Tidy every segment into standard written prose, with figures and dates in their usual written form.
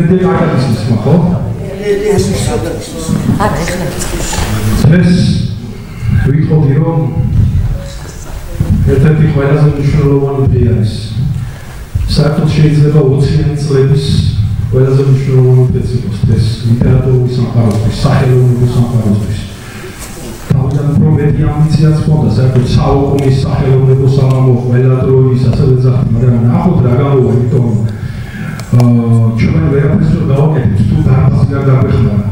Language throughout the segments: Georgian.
ლეგენდები კარგად ისმის, ხო? ეს ვიტყოდი რომ ერთ-ერთი ყველაზე მნიშვნელოვანი დღე არის. საერთოდ შეიძლება 20-იანი წლების ყველაზე მნიშვნელოვანი დღეც იყოს ეს ლიტერატურული სამყაროსთვის, სახელოვნური სამყაროსთვის. თავიდან უფრო მეტი ამბიციაც ჰქონდა საერთოდ საუკუნის სახელოვნებო სამამო ყველა დროის ასევე ძახი, მაგრამ ნახოთ რა გამოვა, იმიტომ ჩვენ ვერაფერს ვერ გავაკეთებთ თუ დარბაზი არ დაგვეხმარა.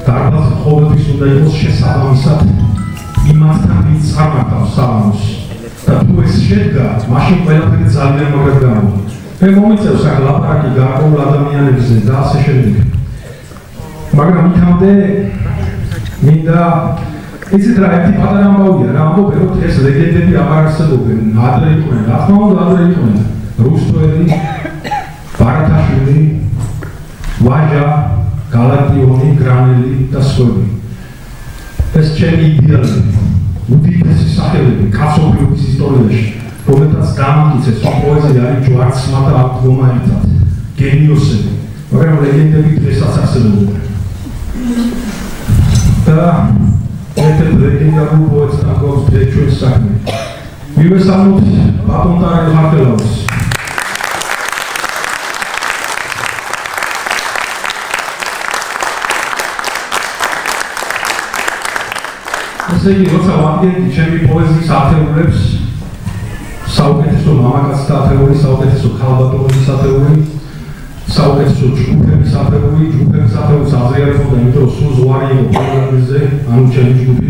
დარბაზი ყოველთვის უნდა იყოს შესაბამისად იმასთან ვინც წარმართავს სამამოს. და თუ ეს შედგა, მაშინ ყველაფერი ძალიან მაგრად გამოვა. მე მომიწევს აქ ლაპარაკი გარკვეულ ადამიანებზე და ასე შემდეგ. მაგრამ იქამდე მინდა იცით რა ერთი პატარა ამბავია რა ამბობენ რომ ეს ლეგენდები აღარ არსებობენ. ადრე იყვნენ, რა თქმა უნდა ადრე იყვნენ. რუსტველი, ბარათაშვილი, ვაჟა, გალაკტიონი, გრანელი და სხვები. ეს ჩემი იდეალები, უდიდესი სახელები კაცობრიობის ისტორიაში, რომელთაც დამამტკიცეს რომ პოეზია არის ჯვარცმა და აღდგომა ერთად, გენიოსები, მაგრამ ლეგენდები დღესაც არსებობენ. და ერთ-ერთ ლეგენდარულ პოეტთან გვაქვს დღეს ჩვენს საქმე. მივესალმოთ ბატონ ტარიელ ხარხელაუს. ესე იგი, როცა ვამბობთ ჩემი პოეზიის ათეულებს, საუკეთესო მამაკაცთა ათეული, საუკეთესო ქალბატონების ათეული, საუკეთესო ჯგუფების ათეული, ჯგუფების ათეულს აზრიარებოდა, იმიტომ რომ სულ ზღვარი იყო პროგრამაზე, ანუ ჩემი ჯგუფი.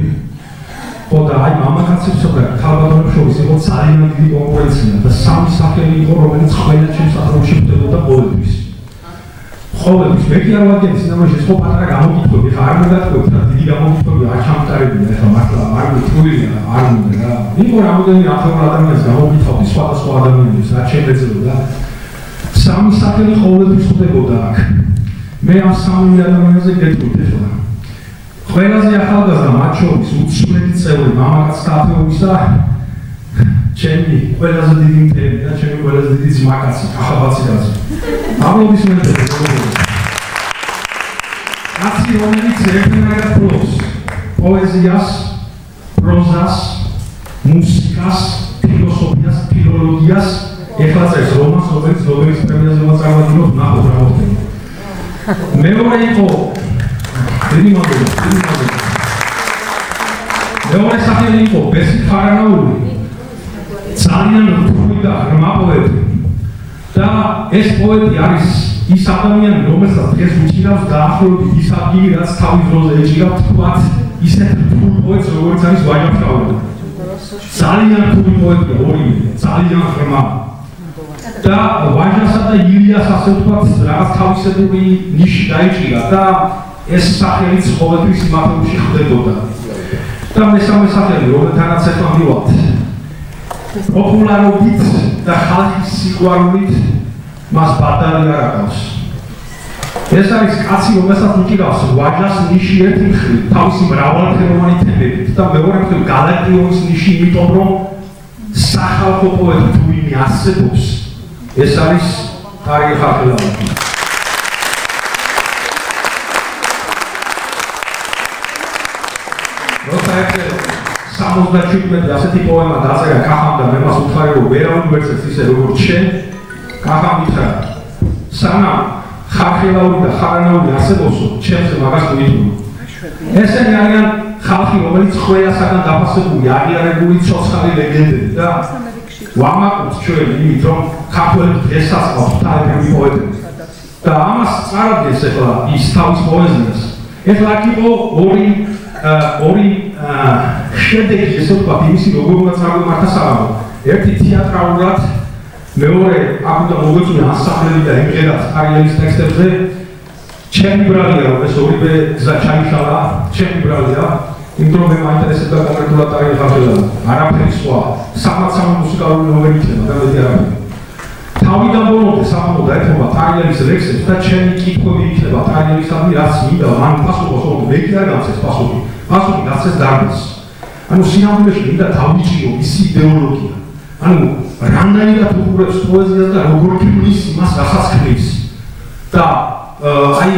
ხო და აი მამაკაცებს და ქალბატონებს შორის იყო ძალიან დიდი კონკურენცია და სამი სახელი იყო, რომელიც ყველა ჩემს ათეულში ხდებოდა ყოველთვის. ყოველთვის მე კი არ ვაგებთ სინამდვილეში ეს ხო პატარა გამოკითხვები, ხა არ მოგატყუებთ რა დიდი გამოკითხვები არ ჩამტარებია, ხა მართლა არ მითვლია, არ უნდა რა. იყო რამოდენიმე ათეული ადამიანს გამოკითხავდი სხვადასხვა ადამიანებს, რაც შეეძლება. სამი სახელი ყოველთვის ხდებოდა აქ. მე ამ სამი ადამიანზე გეტყვით ახლა. ყველაზე ახალგაზრდა მათ შორის უცვლელი წევრი მამაკაცთა ათეულისა ჩემი ყველაზე დიდი მტერი და ჩემი ყველაზე დიდი ძმაკაცი, კახაბაციკაცი. აბლოდისმენტები. კაცი რომელიც ერთმანეთს ფლობს პოეზიას, პროზას, მუსიკას, ფილოსოფიას, ფილოლოგიას, ეხლა წერს რომანს, რომელიც ნობელის პრემიაზე მოწამვადგინოთ, ნახოთ რა მოხდება. მეორე იყო დიდი მადლობა. მეორე სახელი იყო ბესიკ ხარანაული. ძალიან რთული და ღრმა პოეტი. და ეს პოეტი არის ის ადამიანი, რომელსაც დღეს უჭირავს დაახლოებით ის ადგილი, რაც თავის დროზე ეჭირა თქვათ ისეთ რთულ პოეტს, როგორც არის ვაჟა-ფშაველა. ძალიან რთული პოეტია ორივე, ძალიან ღრმა. და ვაჟასა და ილიას ასე ვთქვათ, რაღაც თავისებური ნიში დაიჭირა და ეს სახელიც ყოველთვის იმ ათეულში ხდებოდა. და მესამე სახელი, რომელთანაც ახლა მივავალთ, პოპულარობით და ხალხის სიყვარულით მას ბადალი არ აკავს. ეს არის კაცი, რომელსაც უჭირავს ვაჟას ნიში ერთი მხრივ, თავისი მრავალფეროვანი თემებით და მეორე მხრივ გალაკტიონის ნიში, იმიტომ რომ სახალხო პოეტი თუ ვინმე არსებობს, ეს არის ტარიელ ხარხელაუი. როცა ერთი 77 ასეთი პოემა დაწერა კახამ და მე მას უთხარი რომ ვერავინ ვერცეს ისე როგორც შენ, კახამ ითხრა სანამ ხარხელაური და ხარანაული არსებობსო, ჩემზე მაგას მითხრა. ესენი არიან ხალხი, რომელიც ყველასაგან დაფასებული, აღიარებული ცოცხალი ლეგენდები და ვამაყობთ ჩვენ იმით, რომ ქართველები დღესაც ყავს თავები პოეტები. და ამას წარადგენს ახლა ის თავის პოეზიას. ახლა აქ იყო ორი შედეგი, ესე ვთქვათ, იმისი როგორ უნდა წარგვიმართა საღამო. ერთი თეატრალურად, მეორე აქ უნდა მოგვეწვია ანსამბლები და იმღერათ ტარიელის ტექსტებზე. ჩემი ბრალია, რომ ეს ორივე გზა ჩაიშალა, ჩემი ბრალია, იმიტომ რომ მე მაინტერესებდა კონკრეტულად ტარიელ ხარხელაუი. არაფერი სხვა, სამაცამო მუსიკალური ნომერი იქნება და მეტი არაფერი. თავიდან ბოლომდე სამამო დაეთმობა ტარიელის ლექსებს და ჩემი კითხვები იქნება ტარიელისადმი, რაც მინდა, მან პასუხობს, რომ მე კი არ გამცეს პასუხი. პასუხი გაცეს დარბაზს. ანუ სინამდვილეში მინდა დავიჭირო მისი იდეოლოგია. ანუ რანაირად უყურებს პოეზიას და როგორ ქმნის იმას, რასაც ქმნის. და აი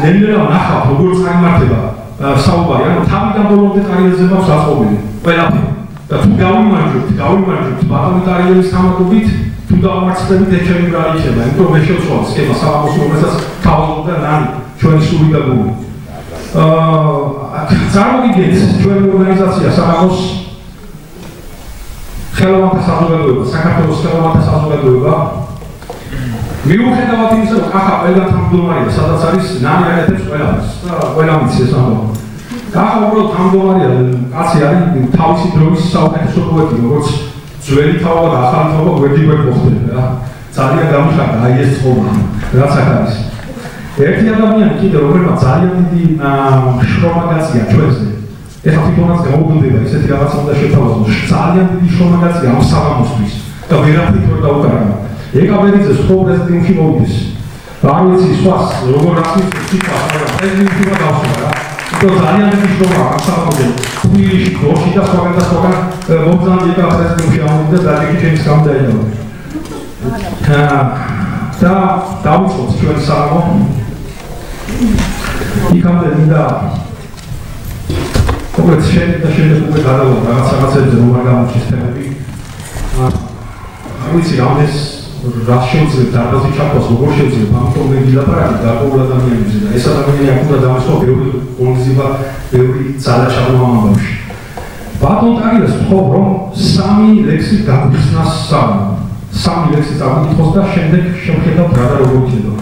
ნელ-ნელა ნახავ როგორ წარმართება საუბარი, ანუ თავიდან ბოლომდე ტარიელზე მაქვს აწყობილი ყველაფერი. და თუ გავიმარჯვებთ ბატონი ტარიელის თამადობით, თუ დავმარცხდებით ეჩემი რა იქნება, იმიტომ მე შევცვალ სქემა სამაგოს რომელსაც თავაზობდა ნანი ჩვენი სული და გული. წარმოგიდგენთ ჩვენი ორგანიზაცია სამაგოს ხელოვანთა საზოგადოება, საქართველოს ხელოვანთა საზოგადოება მიუხედავად იმისა, რომ კახა ყველგან თანამდებობარია, სადაც არის ნანი აკეთებს ყველაფერს და ყველა მიცი ეს ამბავი. კახა უბრალოდ თანამდებობარია, კაცი არის თავისი დროის საუკეთესო პოეტი, როგორც ძველი თაობა და ახალი თაობა გვერდ-გვერდ მოხდება რა. ძალიან გამიხარდა აი ეს ცხოვრება, რაც აქ არის. ერთი ადამიანი კიდე რომელმაც ძალიან დიდი შრომა გაწია ჩვენზე. ეხლა თვითონაც გაუგდება ესეთი რაღაცა უნდა შეთავაზოს. ძალიან დიდი შრომა გაწია ამ საღამოსთვის და ვერაფრით ვერ დაუკარგა. ეკაბერიძე სხვა პრეზიდენტში მოვიდეს. არ ვიცი სხვას როგორ რაცის სიტყვა, მაგრამ პრეზიდენტმა დავსვა რა. იმიტომ ძალიან დიდი შრომა ამ საღამოზე. თბილისში, გორში და სხვაგან მოგზაურობა პრეზიდენტში ამოვიდა და დაიჭირა ჩემს გამდაინო. და დავუწყოთ ჩვენ საღამო. იქამდე მინდა უბრალოდ შემდეგ უკვე გადავალ რაღაცებზე რომ არ გამოჩნდეს თემები. არ ვიცი რამეს რა შეიძლება დარბაზი ჩაქვას, როგორ შეიძლება ამიტომ მე ვილაპარაკე გარკვეულ ადამიანებზე და ეს ადამიანი აქ უნდა დამესვა ბევრი კონგზივა, ბევრი ძალა ჩაბმულმა ამბავში. ბატონ ტარიელს ვთხოვ, რომ 3 ლექსი გაგვიხსნას საღამო. 3 ლექსი წავიკითხოს და შემდეგ შევხედავთ რა და როგორ იქნება.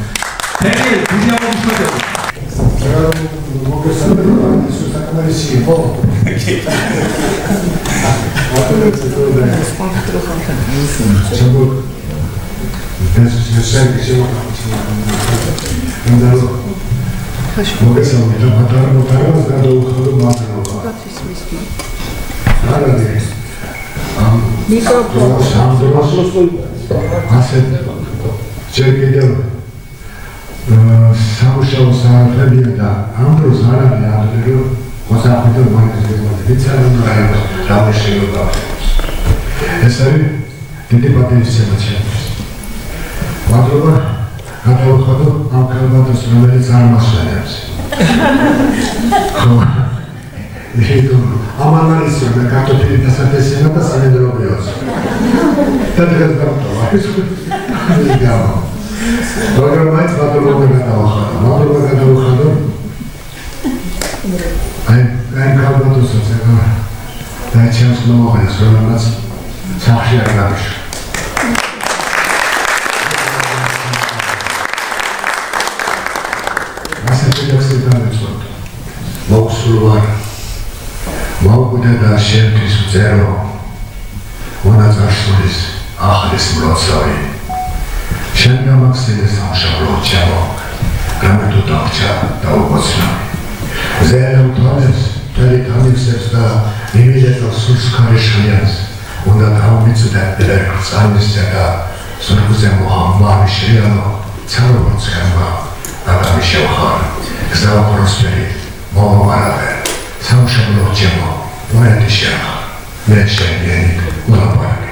მეგრე, დიდი ამოწმებები. მოგესალმებით, საკმარისი იყო. სამუშაო საათებია და ამ დროს არ არის ადრე რომ მოსახლეობა მონეტიზებული ვიცი რა შეიძლება ეს არის დიდი პოტენციალი ჩემთვის. მადლობა გადავხადო ამ კალბატოს რომელიც არ მასწავლებს. ამან არის რომ კარტოფილი დასათესენა და სამედრობიოს. და დღეს დავტოვა. ეს გავა. მაგრამ მაინც მადლობა გადავხადო. აი კალბატოსაც და ჩემს მოუღეს რომელსაც სახში არ გავიშვა. ასეთი ლექსი დავეცვალ. მოგსულვარ მოგუდა და შენთვის ვწერო მონაწილეობის ახლის მროცავი. შენ გამახსენე სამშაბლო ჩემო გამეთო დავჭა და უგოცნავი. ზეა თვალებს თელი გამიხსებს და იმედეთო სულს ქარიშხლიანს უნდა დავმიწვდე ერქს ანისცა და სურგზე მოჰამბარი შეალო ცალობაც ხება ადამი შევხარ გზავროსფერი მოამარადე სამშაბლო ჩემო მოედი შეხარ მე შეგენი ულაპარაკე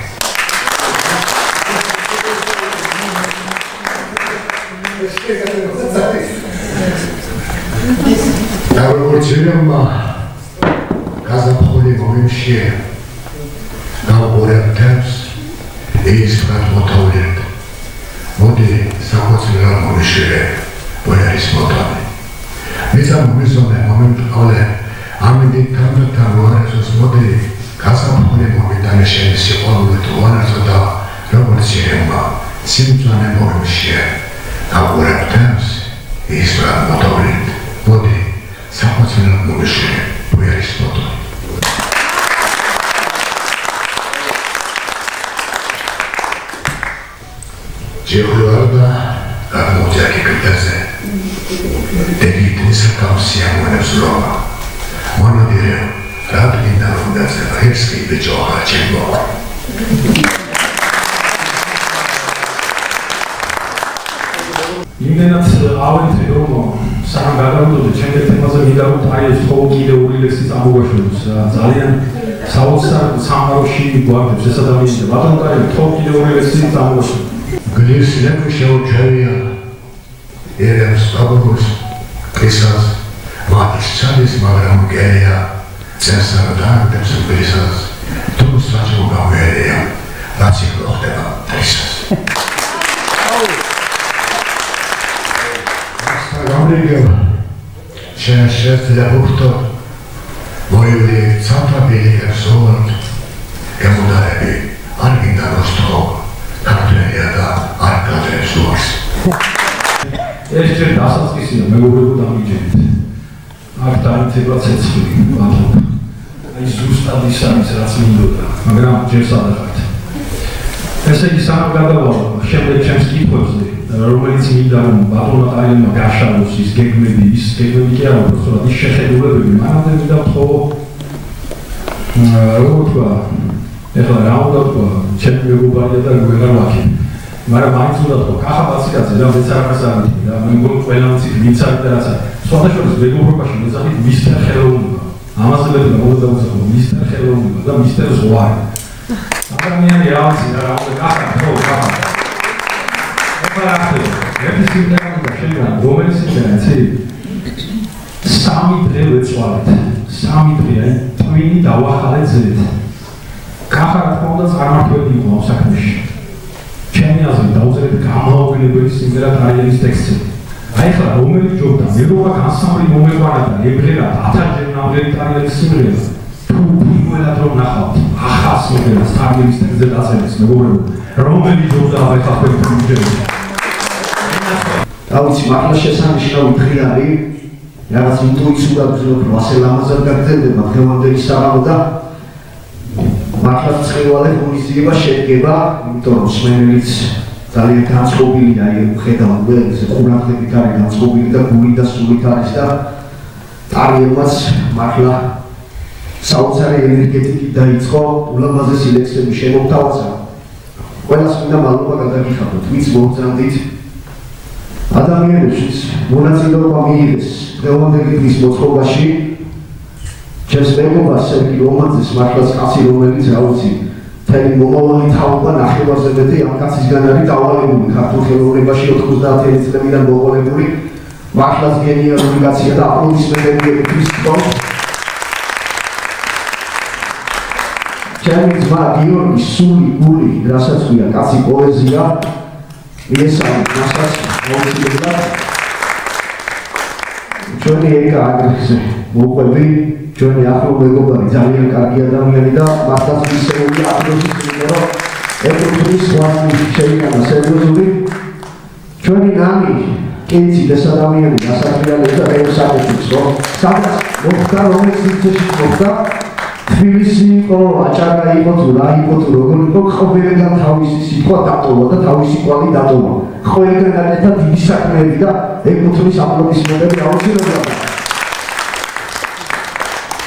და როგორც ირმა გაზაფხული მომიმშია გავყურებთ ის პროტოკოლით მოდი საკუთრებულ მომიშერე პოერის მოტანი მისამისონე მომენტალე ამით თამთან ვარესოს მოდი გაზაფხული მომიტანე შენ სიყვარულით ვარესო და როგორც ირმა სიმწვანე მომიშია გავყურებთ ის პროტოკოლით მოდი საკუთრებულ მომიშერე პოერის მოტანი ჯევლარდა გამოდიაკი კეთაზე დედიტის კამსიანებს როა მონადირე რადგან უნდა ზეპერსკი ბიჭოა ჩემო იმენად ავენთე რომ სამ გადავიდოდე ჩემს თემაზე მიდავთ აი ეს ხო კიდე ორი ლექსი წამოვაშვებს ძალიან საოცარ სამყაროში გვაქვს ეს ადამიანი ბატონ კარი ხო კიდე ორი ლექსი წამოვაშვებს გლის ლექსი შეუჩერია ერებს ბაბუს კისას მათის ჩადის მაგრამ გერია წესარ დაგდებს ვისას თუ საჭო გავერია რაც იქნება დღისას გამრიგებ შეშეთ ლაბუხტო მოივი ცაფაბილი გასოლად გამოდარები არ გინდა როსტო კარტელია და არ გადაეს უარს ეს ჯერ დასაწყისია მეგობრებო დამიჯერეთ აქ დაიწება ცეცხლი ბატონო აი ზუსტად ის არის რაც მინდოდა მაგრამ ჯერ სადღაც ესე იგი სამ გადავალ შემდეგ ჩემს კითხვებზე რომელიც მინდა რომ ბატონო ტაილმა გაშალოს ის გეგმები კი არა უბრალოდ ის შეხედულებები მანამდე მინდა ვთქო როგორ თქვა ეხლა რა უნდა თქვა ჩემი მეგობარია და ვეღარ ვაკი მაგრამ მაინც უნდა თქვა კახა ბაციკაძე რა მეცარაკას არის და მე მგონი ყველამიც ვინც არის და რაც არის სხვადასხვა მეგობრობაში მეცახით მისტერ ხელოვნება ამაზე მე მოგდაუძახო მისტერ ხელოვნება და მისტერ ზღვარი ადამიანი რაღაცა რა უნდა კახა ხო კახა ერთი სიმღერა და შეგან რომელიც სიმღერა იცი სამი დღე ვეცვალეთ სამი დღე ტვინი დავახალეთ ზედ კახა რა თქმა უნდა წარმართვები იყო ამ საქმეში ჩემი აზრით დაუძერეთ გამაოგნებელი სიმღერა ტრაილერის ტექსტი აი ხლა რომელიც ჯობდა მეგობრა განსამრი მომეყვანა და ებრერა 1000-ჯერ ნამდვილი ტრაილერის სიმღერა თუ პირველად რომ ნახავთ ახალ სიმღერას ტრაილერის ტექსტზე დაწერეს მეგობრებო რომელიც ჯობდა აი ხლა თქვენ დავიცი მართლა შესანიშნავი დღე არის რაღაც ინტუიციურად ვზრუნავ რომ ასე ლამაზად გაგრძელდება დღევანდელი საღამო და მართლა წევალე ღონისძიება შედგება იმიტომ რომ მსმენელიც ძალიან განწყობილია აი ხედავთ ეს ყურადღებით არის განწყობილი და გული და სულით არის და ტარიელმაც მართლა საოცარი ენერგეტიკით დაიწყო ულამაზესი ლექსები შემოგთავაზა ყველას მინდა მადლობა გადაგიხადოთ ვინც მოგზავნით ადამიანებშიც მონაწილეობა მიიღეს დღევანდელი დღის მოწყობაში ჩემს მეგობარს სერგი რომანძეს მართლაც კაცი რომელიც რა ვიცი მთელი მომავალი თაობა ნახევარზე მეტი ამ კაცისგან არის დავალებული ქართულ ხელოვნებაში 90-იანი წლებიდან მოყოლებული მართლაც გენიალური კაცია და აპლოდისმენტები ქრისტოს ჩემი ძმა გიორგი სული გული რასაც ქვია კაცი პოეზია ესაა მასაც მოუწევდა ჩვენი ეკა აგრესზე მოყვები ჩვენი ახლო მეგობარი ძალიან კარგი ადამიანი და მართლაც ისეული აპლოდისმენტები რომ ეკუთვნის ვასი შეიტანა სერიოზული ჩვენი ნამი კეიცი ეს ადამიანი გასატრიალებს და ექსაბეთებს რომ სადაც მოხდა რომელიც სიცეში მოხდა თბილისი იყო, აჭარა იყო თუ რა იყო თუ როგორ იყო, ყველგან თავისი სიტყვა დატოვა და თავისი კვალი დატოვა. ყველგან განეთა დიდი საქმეები და ეკუთვნის აპლოდისმენტები აუცილებლად.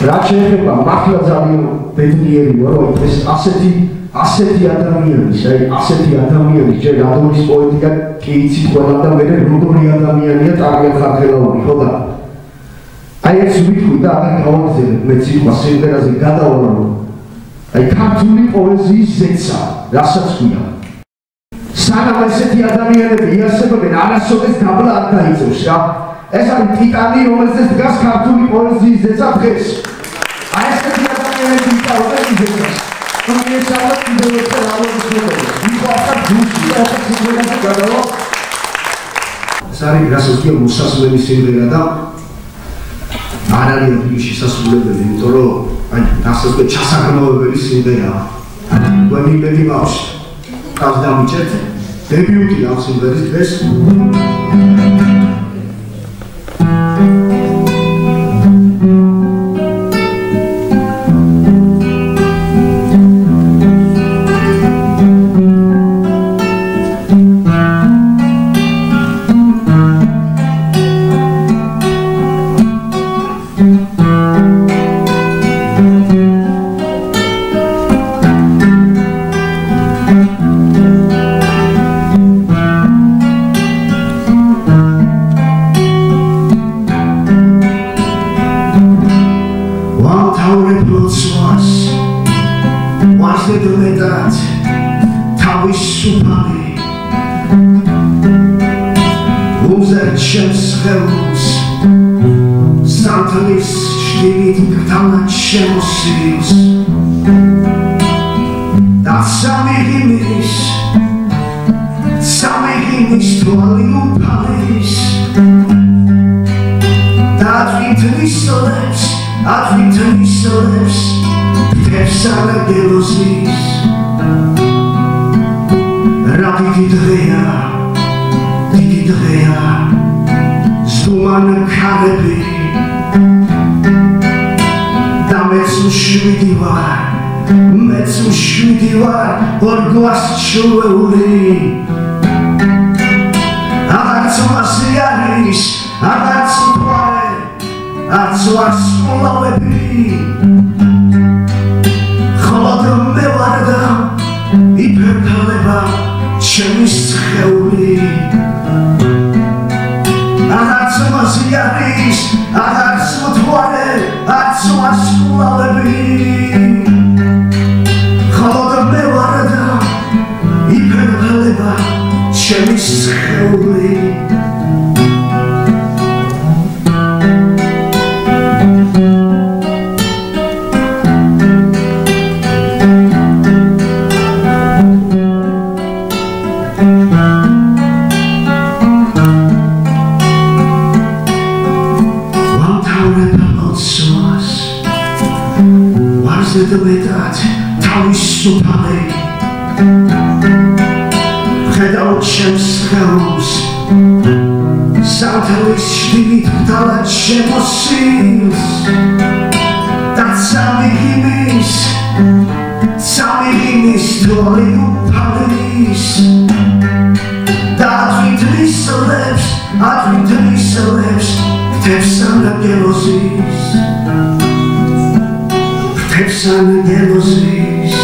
რაც შეეხება მართლა ძალიან ბედნიერი ვარ, რომ ეს ასეთი ადამიანის, ასეთი ადამიანის ჯერ ადორის პოეტიკა კი იცით ყველა და მე როგორი ადამიანია ტარიელ ხარხელოვანი, ხო და აი ეს ვიტყვი და აქ გავაგზავნე მე სიტყვა სიმღერაზე გადავალ რომ აი ქართული პოეზიის ზეცა რასაც ქვია სანამ ესეთი ადამიანები იარსებობენ არასოდეს დაბლა არ დაიწევს რა ეს არის ტიტანი რომელზეც დგას ქართული პოეზიის ზეცა დღეს აი ესეთი ადამიანები იტოვებენ ზეცას რომ ეს არის კიდევ ერთი რამოსულობა იყო ახლა ჯუში და ახლა სიმღერაზე გადავალ ეს არის რასაც ქვია მოსასვლელი სიმღერა და არ არის ადგილში შესასრულებელი, იმიტომ რომ აი დასასვენ ჩასაგროვებელი სიმღერაა. თქვენი იმედი მაქვს. კაც დამიჭერთ დებიუტი ამ სიმღერის დღეს. ჩემს ხელს სანთლის შტივით გრდანად შემოსილს და სამი ღიმის თვალი უფალის და ათვითნისლებს ფთებს არაგელოზის რა დიდი დღეა ზუმან ქარები და მეც უშვიდი ვარ ორგვას ჩულეული აღარც მასი არის აღარც მთვარე არც ვარსკვლავები ხოლოდ მე ვარ და იფერფლება ჩემი სხეული აღარც მასი არის აღარც მთვარე არც ვარსკვლავები ხოლოდ მე ვარ და იფერფლება ჩემი სხეული მეტად თავისუფალი ხედავ ჩემს ხელს სანთლის შტივით გრდანად შემოსილს და სამი ღიმის თვალი უფალის და ათვითნისლებს ფთებს არაგელოზის Angelozis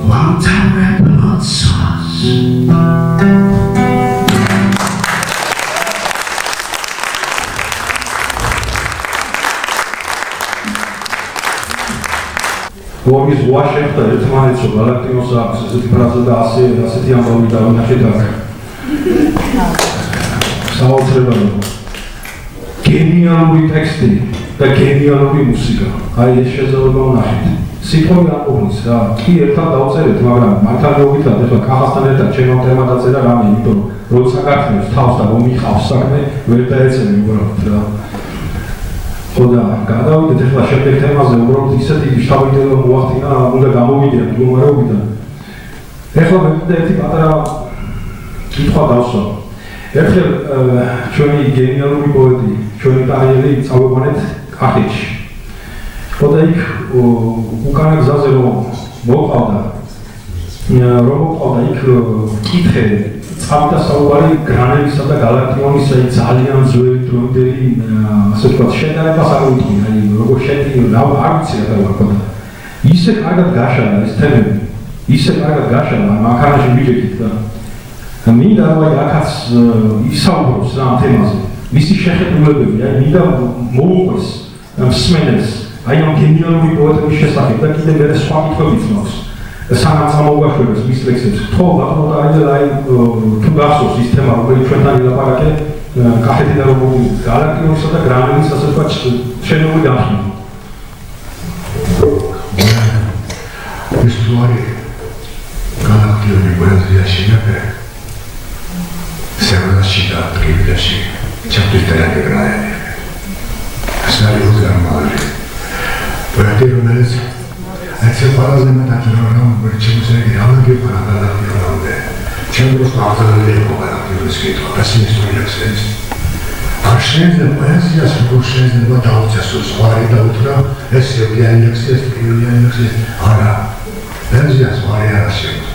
One time blood sauce Გოგის ზღვა შეხვდა ერთმანეთსო გალაქტინოს აქვს ესეთი ფრაზა და ასეთი ამბავი დავინახეთ აქ. საოცრებაა. გენიალური ტექსტი და გენიალური მუსიკა. აი ეს შესაძლოა ვნახეთ. სიტყვები ამოღვნის რა. კი ერთად დავწერეთ, მაგრამ მართალ მოგითხრათ ეხლა კახასთან ერთად ჩემო თემა დაწერა რამე, იმიტომ რომ როცა გაქნევს თავს და მომიყავს საქმე, ვერ დაეცემი უბრალოდ რა. ხოდა გადავიდეთ ახლა შემდეგ თემაზე უბრალოდ ისეთი შთაბეჭდილება მოახდინა უნდა გამოვიდეთ მდგომარეობიდან ახლა მე ერთი პატარა კითხვა დავსვა ერთხელ ჩვენი გენიალური პოეტი ჩვენი კარიერი წავიყვანეთ კახეთში ხოდა იქ უკანა გზაზე რომ მოყავდა იქ კითხე წავიდა საუბარი გრანელისა და გალაქტიონის ძალიან ძველი დროინდელი ასე ვთქვათ შედარებას არ ვიტყვი აი როგორ შედგება არ ვიცი რა ვაკეთო ისე კარგად გაშალა ეს თემები ისე კარგად გაშალა მანქანაში ვიჯექით და მინდა რომ აი აქაც ისაუბროს რა ამ თემაზე მისი შეხედულებები აი მინდა მოუყვეს მსმენელს აი ამ გენიალური პოეტების შესახებ და კიდევ მე სხვა კითხვებიც მაქვს სანამ წამოვაშვებს მის ლექსებს ხო ბატონო და აი თუ გახსოვს ის თემა რომელიც ჩვენთან ილაპარაკე კახეთიდან რომ გალაქტიონისა და გრანელის ასე ვთქვათ შენობრივი განხილვა ეს თვარი გალაქტიონი ბოლზიაში ნაკე სერვაში და ტრიბლაში ჩაფტირდა გრანელი ასალი უზარმალი პროექტი რომელიც Ați parlat de metaforă, ce nu se vede, am început până la galaxie. Ce nu vreau să facă de cu galaxie scris, ca să istoria sens. Așa de poezia să cușez de bătăuția sus, oare de utra, este o galaxie, este o galaxie, ara. Poezia soare era sens.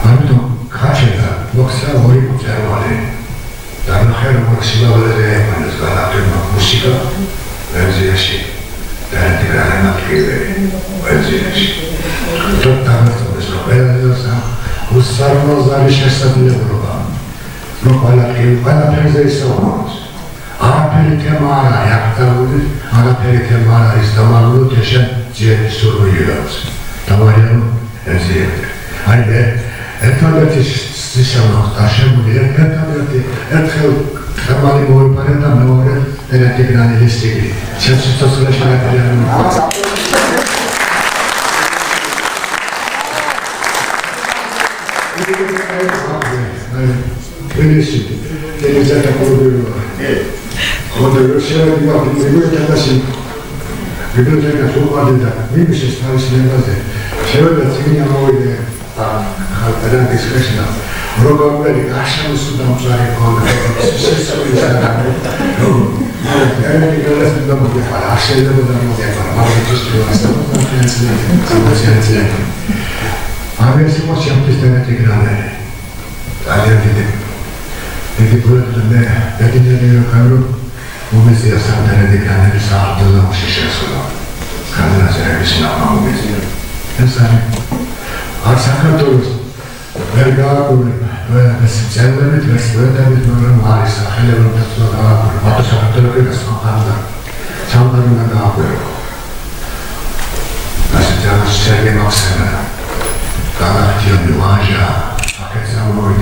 Anume, cașeta, boxa ori cu cervale. Dar nu hera maximă de mai galaxie, muzica, poezia și Dar integrarea nativă, poeziești. Tot taraful despre poezia cu sarmozare și să ne Europa. Nu poate la poezia este o არაფერი თემა არ არის, აქტუალური არაფერი თემა არ არის, დამალულოთ ეშენ ძიების სურვილებს. დავარიანო ეზიებდე. აი მე ერთადერთი სისამოს დაშებული ერთადერთი ერთხელ თემალი მოიპარე და მეორე ერეთიგრანი ლისტიკი. შეცდომაშ არაფერი Benissimo, che è stata quando Russia arriva in biblioteca sul guardia, mi si sta insieme se ora si noi a discussione roba per lasciamo su da usare con stesso era di che resta dopo che fa la scelta da non fare ma giusto la sta avessimo sempre stare grande Perché quello da me, perché nel caro, come si è stato di grande salto da un sceso. Canna sarebbe vicino a un mese. E sai, al sacrato, per capo, per sicuramente per scuola di normale, sa che le volte sono da fatto sacrato che sono andata. Ciao da una capo. La città serve ma sembra. Cada dio di mangia, a che siamo noi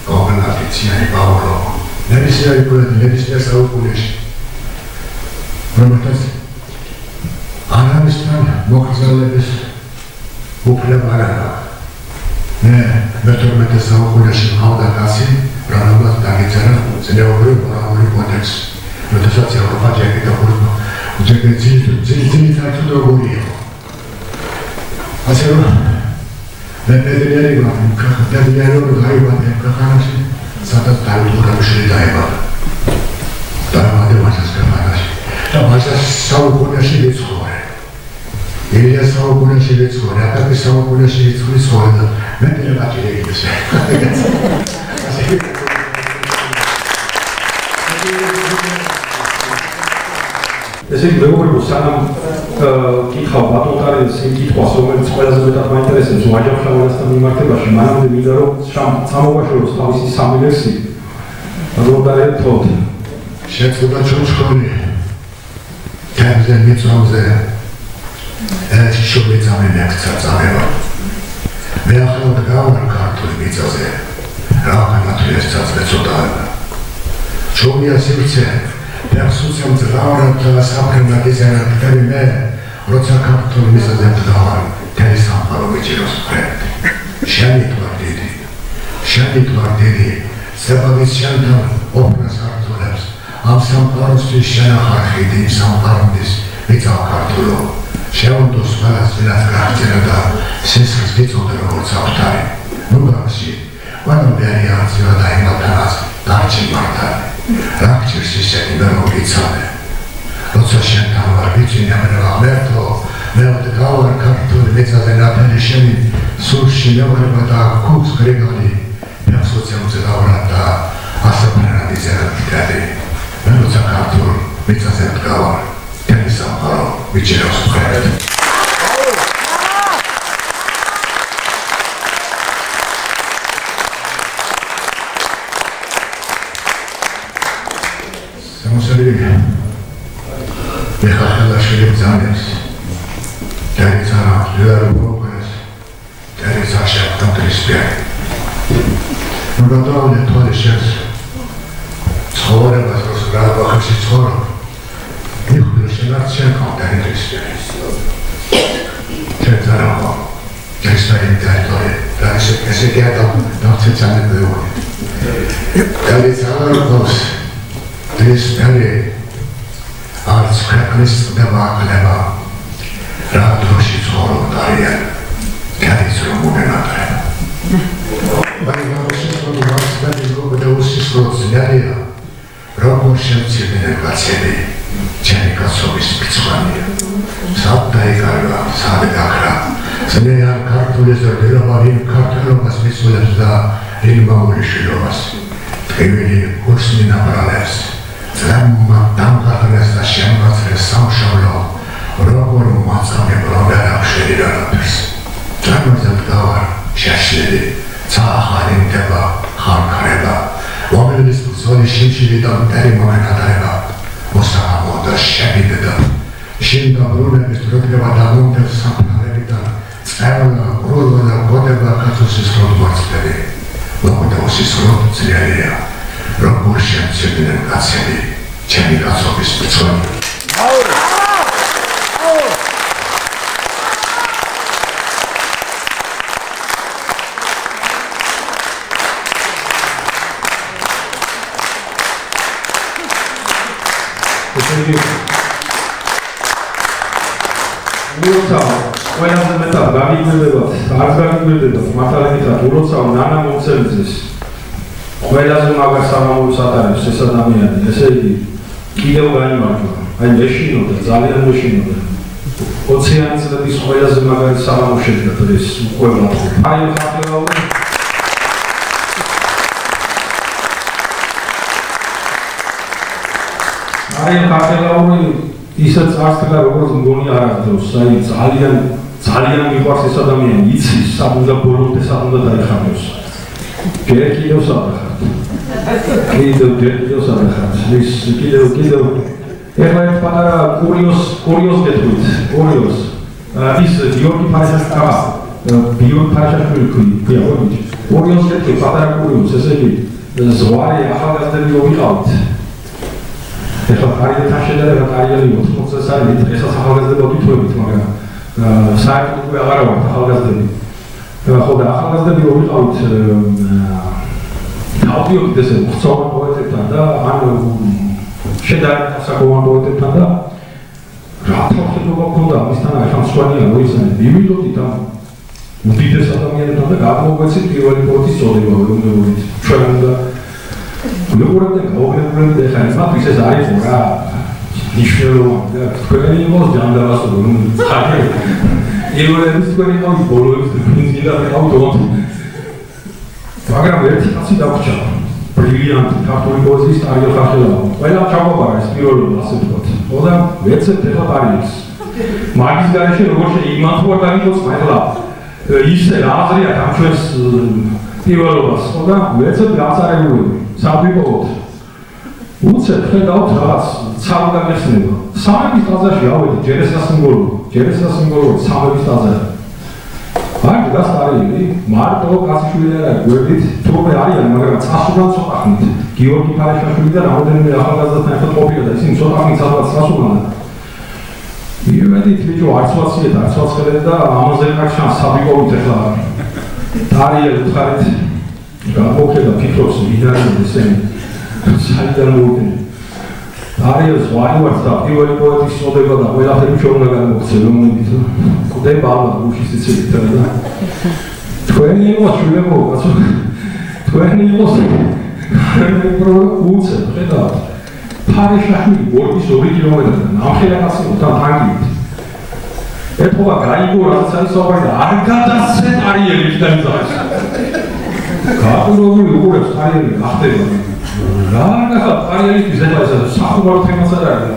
Governatizione Paolo, le visioni le visioni saukulish. Prometas. Arabistan mokzalebis uplebara. Ne, betormetes saukulish hauda kasi, pranabat tagitsara, seneobri moramuri kodex. Protesacja Europa jak to kurwa. Uciekaj zili tak to govorio. Asero Pedrieri va, pedrieri va, kakanashi, sada talutura shridaiva. Taramade vasas kakanashi. Vasas saukunashi vitskore. Ilya saukunashi vitskore, ataki saukunashi vitskore, mendele batire gidese. ესე იგი მეგობრებო სანამ კითხავ ბატონტარიელს იმ კითხვას რომელიც ყველაზე მეტად მაინტერესებს ვაჯაფშაველასთან მიმართებაში მანამდე მინდა რომ სამოგვაშოროს თავისი სამი ლექსი ბატონტარიელ თოთ შეცდომა ჩოჩხონი თემზე მიწვავზე ეს შუბლიცამი მეკცაწავება მე ახლა გავარ ქართული მიწაზე რაღაცა ეს წაწეწოდაა ჩომია სივრცე Persusiam zravrat sapremna dizena terime, roța captul misazem zravar, terisam paroviceros pret. Șanit vardiri, sebavis șantam opras artuleps, am samparustis șana harhidi samparundis, vița cartulo, șeundus velas vilas grahțera da, sesas vițodero roța ptari. Nu gavsi, vanam veriația da imatanaz, darci martari. Rakčersi se imamo vicane. Roca šentam var vici nevreva mertvo, neod gavar kartuli vicaze napelišeni, suši nevreva da kuks grigani, jasocem se davrata, asaprena dizera piteri. Roca kartul vicaze gavar, tenisam paro, vičeros pret. Mehakala şerif zannes, terica lüero brokeres, terica şeftan trispie. Nugadavne tole šes, ცხოვრებას როს გრაბახში ცხოვრობ, მიხვილ შენაც შენქავ ტერი trispie. Ჩეცარავა, ჩესტარი ტერიტორია, რა ესე გედა დავცეცანე ბევრი. terica როს trispie. Arts ქვეყნის დაბაყლება რა დროში ცხოვრობდიან კარის რომ მოგენატრება ბაიგავში სწორად გადაგობა და უსისროძლია როგორ შევწირდნენ კაცები ჩემი კაცობის მწვანეა სადაიკარგა სადაგახრა ზნეა ქართული ზრდელობა ვინ ქართულობას მისულებს და ვინ მაურიშილობას თქვენი კურსი ნაბრალებს Zlemma damgħadres ta' xemgħadres samxawlaw, rogor mazzam jibroverab xerirabers. Zlemma zebdawar xeċlidi, caħar inteba, ħarkareba, għamil l-istruzzjoni ximxili dam teri ma' menatareba, მოსაამო და შევიდე შენ დაბრუნების დროდება დამონდებს საფრთხეებიდან წევნა გროლა და გოდება კაცის როდმარცდები ლოგოდოსის როდწრია როგორ შემცირდნენ კაცები ჩემი კაცობის მწვანე ყველაზე მეტად გამიგვირდებათ, არც გამიგვირდებათ, მართალითაც როცა ნანა მომცემძის ყველაზე მაგარ სამამულოს ატარებს ეს ადამიანი, ესე იგი კიდევ გაიმარჯვა, აი მეშინოდა, ძალიან მეშინოდა. 20 წლების ყველაზე მაგარი სამამულო შედგა დღეს უკვე მათი. აი ხახელაური აი ხახელაური ისაც არცდა როგორც მგონი არ აღწევს, აი ძალიან მიყვარს ეს ადამიანი, იცის საბუნდა ბოლომდე საბუნდა დაიხაროს. კიდევ საერთოდ. კიდევ საერთოდ. ის კიდევ ეხლა ერთ პატარა კურიოზ გეტყვით, კურიოზ. ის გიორგი ფარაშაშვილი ქვია, ორი. კურიოზ გეტყვით, პატარა კურიოზ, ესე იგი ზღვარი ახალგაზრდები ვიყავთ. ეხლა კარიერთან შედარება კარიერი 80 წელს არის, ესაც ახალგაზრდები ვიტყვებით, მაგრამ საერთოდ უკვე აღარა ვართ ახალგაზრდები. ხო და ახალგაზრდები ვიყავით დავდიოთ ესე უცხოურ პოეტებთან და ან შედარებით საკოვან პოეტებთან და რა თქმა უნდა მისთან ახალსვანია როისანი მივიდოდით ამ უდიდეს ადამიანებთან და გამოგვეცით პირველი პოეტის წოდება რომლებიც ჩვენ უნდა ვიყურებდეთ გაუგებრებდეთ ეხლა იმათ ეს არის რა ნიშნულოვანი და თქვენი იყოს ჯანდაბასო რომ ხარ პირველების თქვენი ყავით ბოლოების პრინციპი და ყავთ მაგრამ ერთი კაცი დაგვჭა ბრილიანტი ქართული პოეზიის ტარიო ხახელავა ყველა ჩაგვაბარა ეს პირველობა ასე ვთქვათ ხო და ვეცებთ ეხლა ტარიოს მაგის გარეშე როგორ იმათ ვარ დაგიწვა ეხლა ისე რა აზრია ამ ჩვენს პირველობას ხო და ვეცებთ გაწარებულები საერთოდ უცებ ხედავთ რაღაც ცალგაგეხსნება სამების ტაძარში ავედი ჯერესა სიმბოლო სამების ტაძარი აქ გასტარიელი მარტო კაცშვილი არა გვერდით თურმე არიან მაგრამ წასულან ცოტა ხნით გიორგი ფარაშაშვილი და რამოდენიმე ახალგაზრდათან ერთად ყოფილა და ისინი ცოტა ხნით სადღაც წასულან იმედით ბიჭო არცვაციეთ არცვაცხელეთ და ამაზე კაც შანს საბიკოვით ეხლა დარიელი უთხარით გამოგხედა ფიქრობს ვინარიან ესენი საიდან მოვიდნენ დარიელს ვაივარს და პირველი პოეტის წოდება და ყველაფერი ჩვენ უნდა გამოგცე რომლებიც ხვდება ალბათ გუშინ სიცილით და თქვენი იყოს შვილებო კაცო თქვენი იყოს უცებ ხედავთ ფარაშაშვილი ბორტის 2 კილომეტრზე ნამხელა კაცი თან თანგით ეთქვა გაიგო რაღაც არის საუბარი და არ გადასცე ტარიელი და იმძახეს გაყურებული უყურებს ტარიელი გახდება რა ნახა ტარიელისთვის ეხლა ეს სახუმარო თემაც არ არის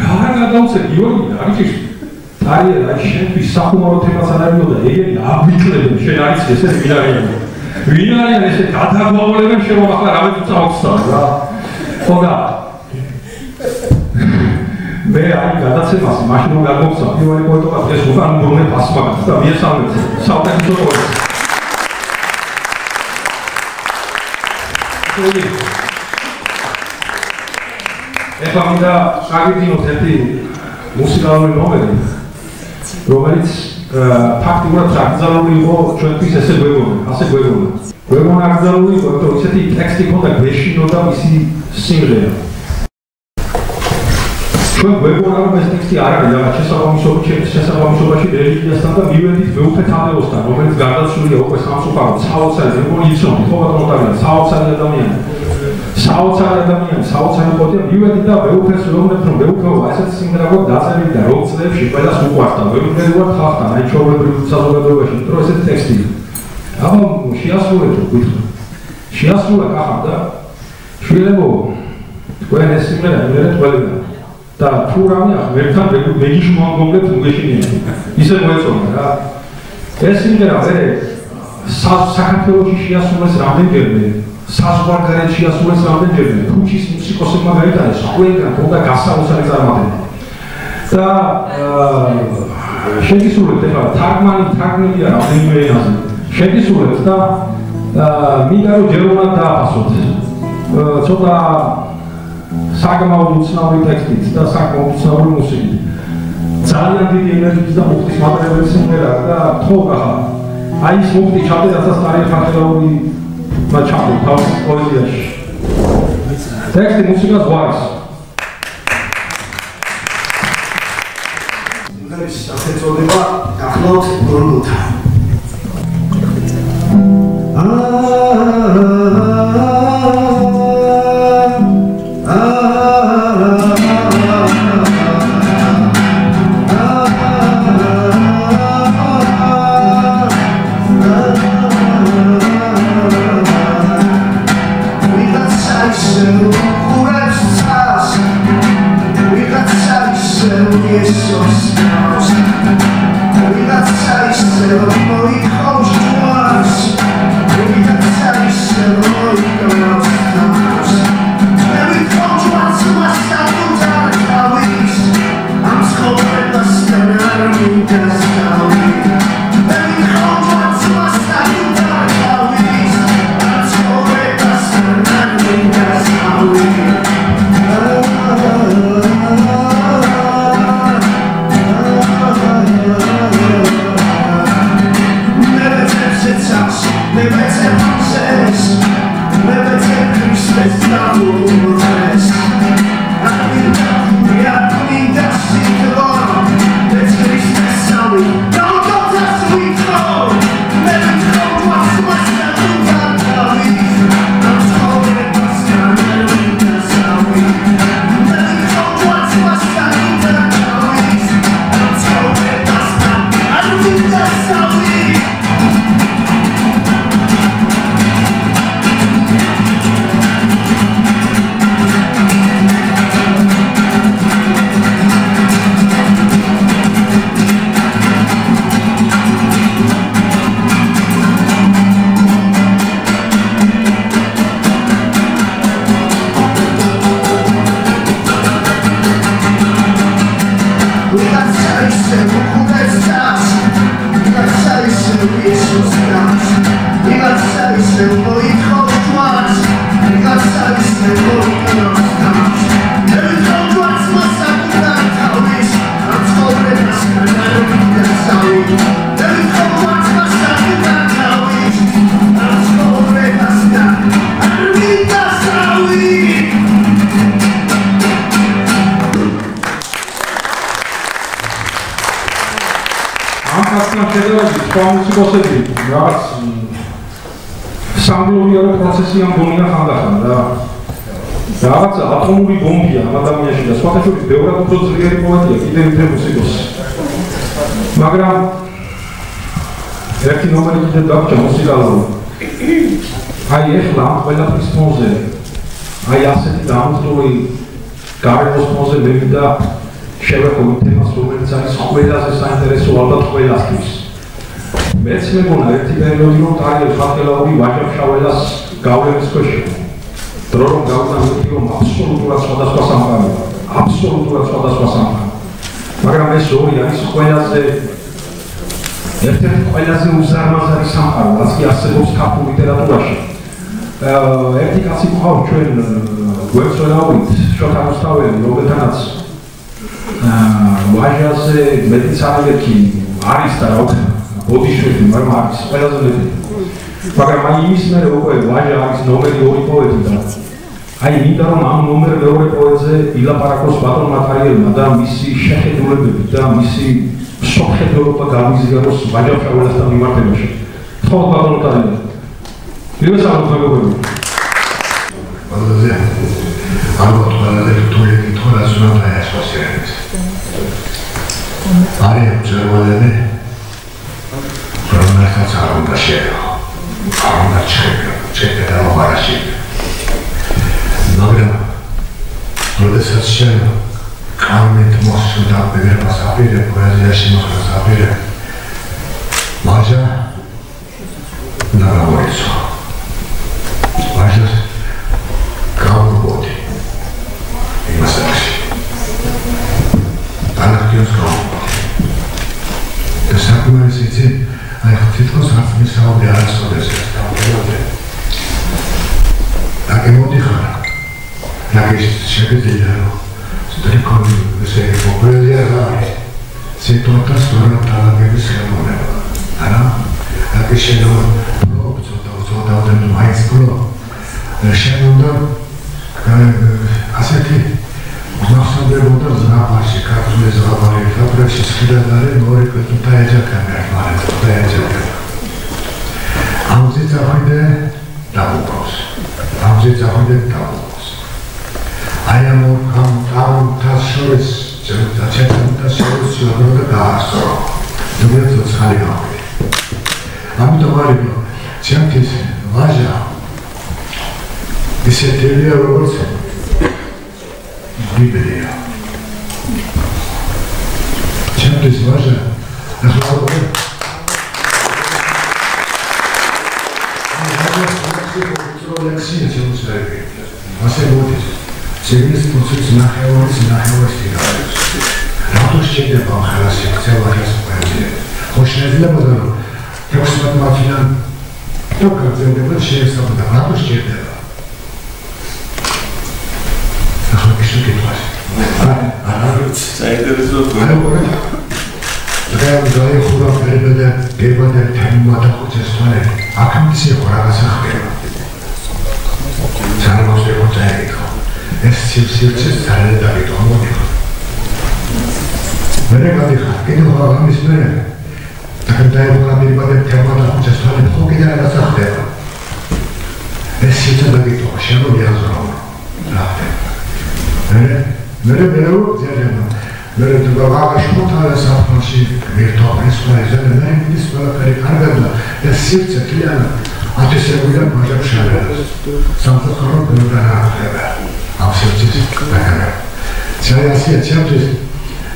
რა გადავცე გიორგი რა გიჭირს ტარიელი აი შენთვის სახუმარო თემაც არ არის და ეგენი აგვიკლებენ შენ არის ესე ვინ არიან ესე გადაგვავალებენ შემოვახლა რამე წავხსა რა ხო და მე აი გადაცემას მაშინ რომ გამოგცა პირველი პოეტობა დღეს უკან მბრუნე პასმაგაც და მიესალმეთ საუკეთესო პოეტს ეხლა მინდა შეგიდინოთ ერთი მუსიკალური ნომერი რომელიც ფაქტიურად აკრძალული იყო ჩვენთვის ასე გვეგონა აკრძალული იყო რომ ისეთი ტექსტი ქონდა გვეშინოდა მისი სიმღერა ჩვენ გვეგონა რომ ეს ტექსტი არ არის რაღაც შესაბამისობაში რელიგიასთან და მივედით მეუფე თადეოსთან რომელიც გარდაცვლილია უკვე სამწუხაროდ საოცარი მეგონი იცნობთ ხო ბატონო ტარია საოცარი პოტია მივედით და მეუფეს ვეუბნებთ რომ მეუფეობა ესეთი სიმღერა გვაქვს დაწერილი და როკ წლებში ყველას უყვარს და ვეუბნები ვართ ხალხთან აი ჩვეულებრივ საზოგადოებაში რომ ესეთი ტექსტი აბა შეასრულეთ რო გითხრა შეასრულა კახა და შვილებო თქვენ ეს სიმღერა მერეთ ყველგან და თუ რამე ახერთან მეგიშმონგომლებთ უგეშინია ისე მოეწონა რა ეს სიმღერა მე საქართველოში შეასრულეს რამდენჯერმე საზღვარგარეთში ასულეს რამდენჯერმე ქუჩის მუსიკოსებმა გაიტანეს ყველგან ქონდა გასაოცარი წარმატება და შეგისურვებთ ეხლა თარგმნილია რამდენიმე ენაზე შეგისურვებთ და მინდა რომ ჯერ უნდა დააფასოთ ცოტა საკმაოდ უცნაური ტექსტით და საკმაოდ უცნაური მუსიკით ძალიან დიდი ენერგიის და მუხტის მატერიალები სიმღერაა და თხოვა აი ის მუხტი ჩაწერასაც ტარიეხ ახალაური მაჩაპო თავის პოეზიაში ტექსტი მუსიკა ზღვარის ეს სახელწოდება ახლავთ გოლგოთა პროცესია მგონია ხანდახან და რაღაც ატომური ბომბია ამ ადამიანში და სხვათა შორის ბევრად უფრო ძლიერი პოეტია კიდევ ვიდრე მუსიკოსი მაგრამ ერთი ნომერი კიდევ დაგჭა მუსიკალური აი ეხლა ამ ყველაფრის ფონზე აი ასეთი დამძროი გარემოს ფონზე მე მინდა შევეხო თემას რომელიც არის ყველაზე საინტერესო ალბათ ყველასთვის მეც მეგონა ერთი პერიოდი რომ ტარიელ ხალხელაური ვაჟა-ფშაველას გავლენის ქვეშ დრო რომ გავდამტი რომ აბსოლუტურად სხვადასხვა სამყაროა მაგრამ ეს ორი არის ერთ-ერთი ყველაზე უზარმაზარი სამყარო რაც კი არსებობს ქართულ ლიტერატურაში ერთი კაცი ყავს ჩვენ გვერდსვენაურით შოთა რუსთაველი რომელთანაც ვაჟაზე მეტიც არაფერი არის და რა ვქნა ბოდიშვილი მაგრამ არის ყველაზე მეტი მაგრამ აი იმის მერე უკვე ვაჟა არის ნომერი 2 პოეტი და აი მინდა რომ ამ ნომერ მეორე პოეტზე ილაპარაკოს ბატონ მატარიელმა და მისი შეხედულებები და მისი სოხეთობა გამიზიაროს ვაჟა-ფშაველასთან მიმართებაში ხო ბატონ მატარიელი მივესალმოთ მეგობრებო ყველაზე ალბათ ყველაზე რთული თორას უნდა ესვასერებს არის ჯერმანელი რომელსაც არ უნდა შეერო არ უნდა ჩეკეტა ვარაში მაგრამ როდესაც შენ კამეთ მოსულა ბერებას აპირე პოეზიაში მოსულას აპირე ვაჟა ნარაოიცო ვაჟა ანახტიოს გაუქმდა. და საკმარის იცი, აი თითქოს არც მისაუბრე არ ასწორდეს ეს გამოდე. დაგემოდი ხარ. დაგის შეგიძლია რომ სტრიქონი ესე პოპულარია რა. სიტუაცია სწორად თავგების ხელოვნება. არა? დაგის შეგიძლია ცოტა და მაინც პრო. შენონდა ასეთი მახსოვდებოდა ზღაპარში, ქართული ზღაპარი, ფაბრებში სქიდადარი მორი კვეთუთა ეჯაკანი ართმარეთ, კვეთა ეჯაკანი. ამზე წახვიდე დაგუყავს. აი ამ თას შორის, ჩეთამთა შორის შეუძლო და გაასწრო. დუბლეთ ცოცხალი გავყიდე. ამიტომ არის ჩემთვის ვაჟა ისეთია როგორც ბიბლია. ჩემთვის ვაჟა ახლა ლექსია შემოსწრები. ასე მოდის. ციგნის პროცესს ნახევარის იგავებს. რატო შეიძლება ხელასი ქცევას ყველია? ხო შეიძლება რომ 16 მათიდან თუ გაგზავნება შეესაბამება რატო შეიძლება? ახლა კითხავს. საინტერესო გონია. და ხურა ფერბედა გებადა თემა და ხუცესთან აქამდე იყო რაღაცა ხდება. სამოსე ხოთაიკო. ეს სივრცე ძალიან დაგიტო მოდიხ. მე გადიხარ, კიდევ ამის მე. დაგდაება მიბადა თემა და ხუცესთან ხო კიდე რაღაცა ხდება. ეს სივრცე დაგიტო, შემოიაზრო. რა ხდება? მე ძალიან მე ვაგაშხოთალა საფრთხეში ერთობრის ყველაზე მე ის ყველაფერი კარგად და სივრცე ძალიან ათესებია ბაჟაფშალებს სამწუხარო გონდანა ამ სივრცეს დაგანა შეიძლება ჩემთვის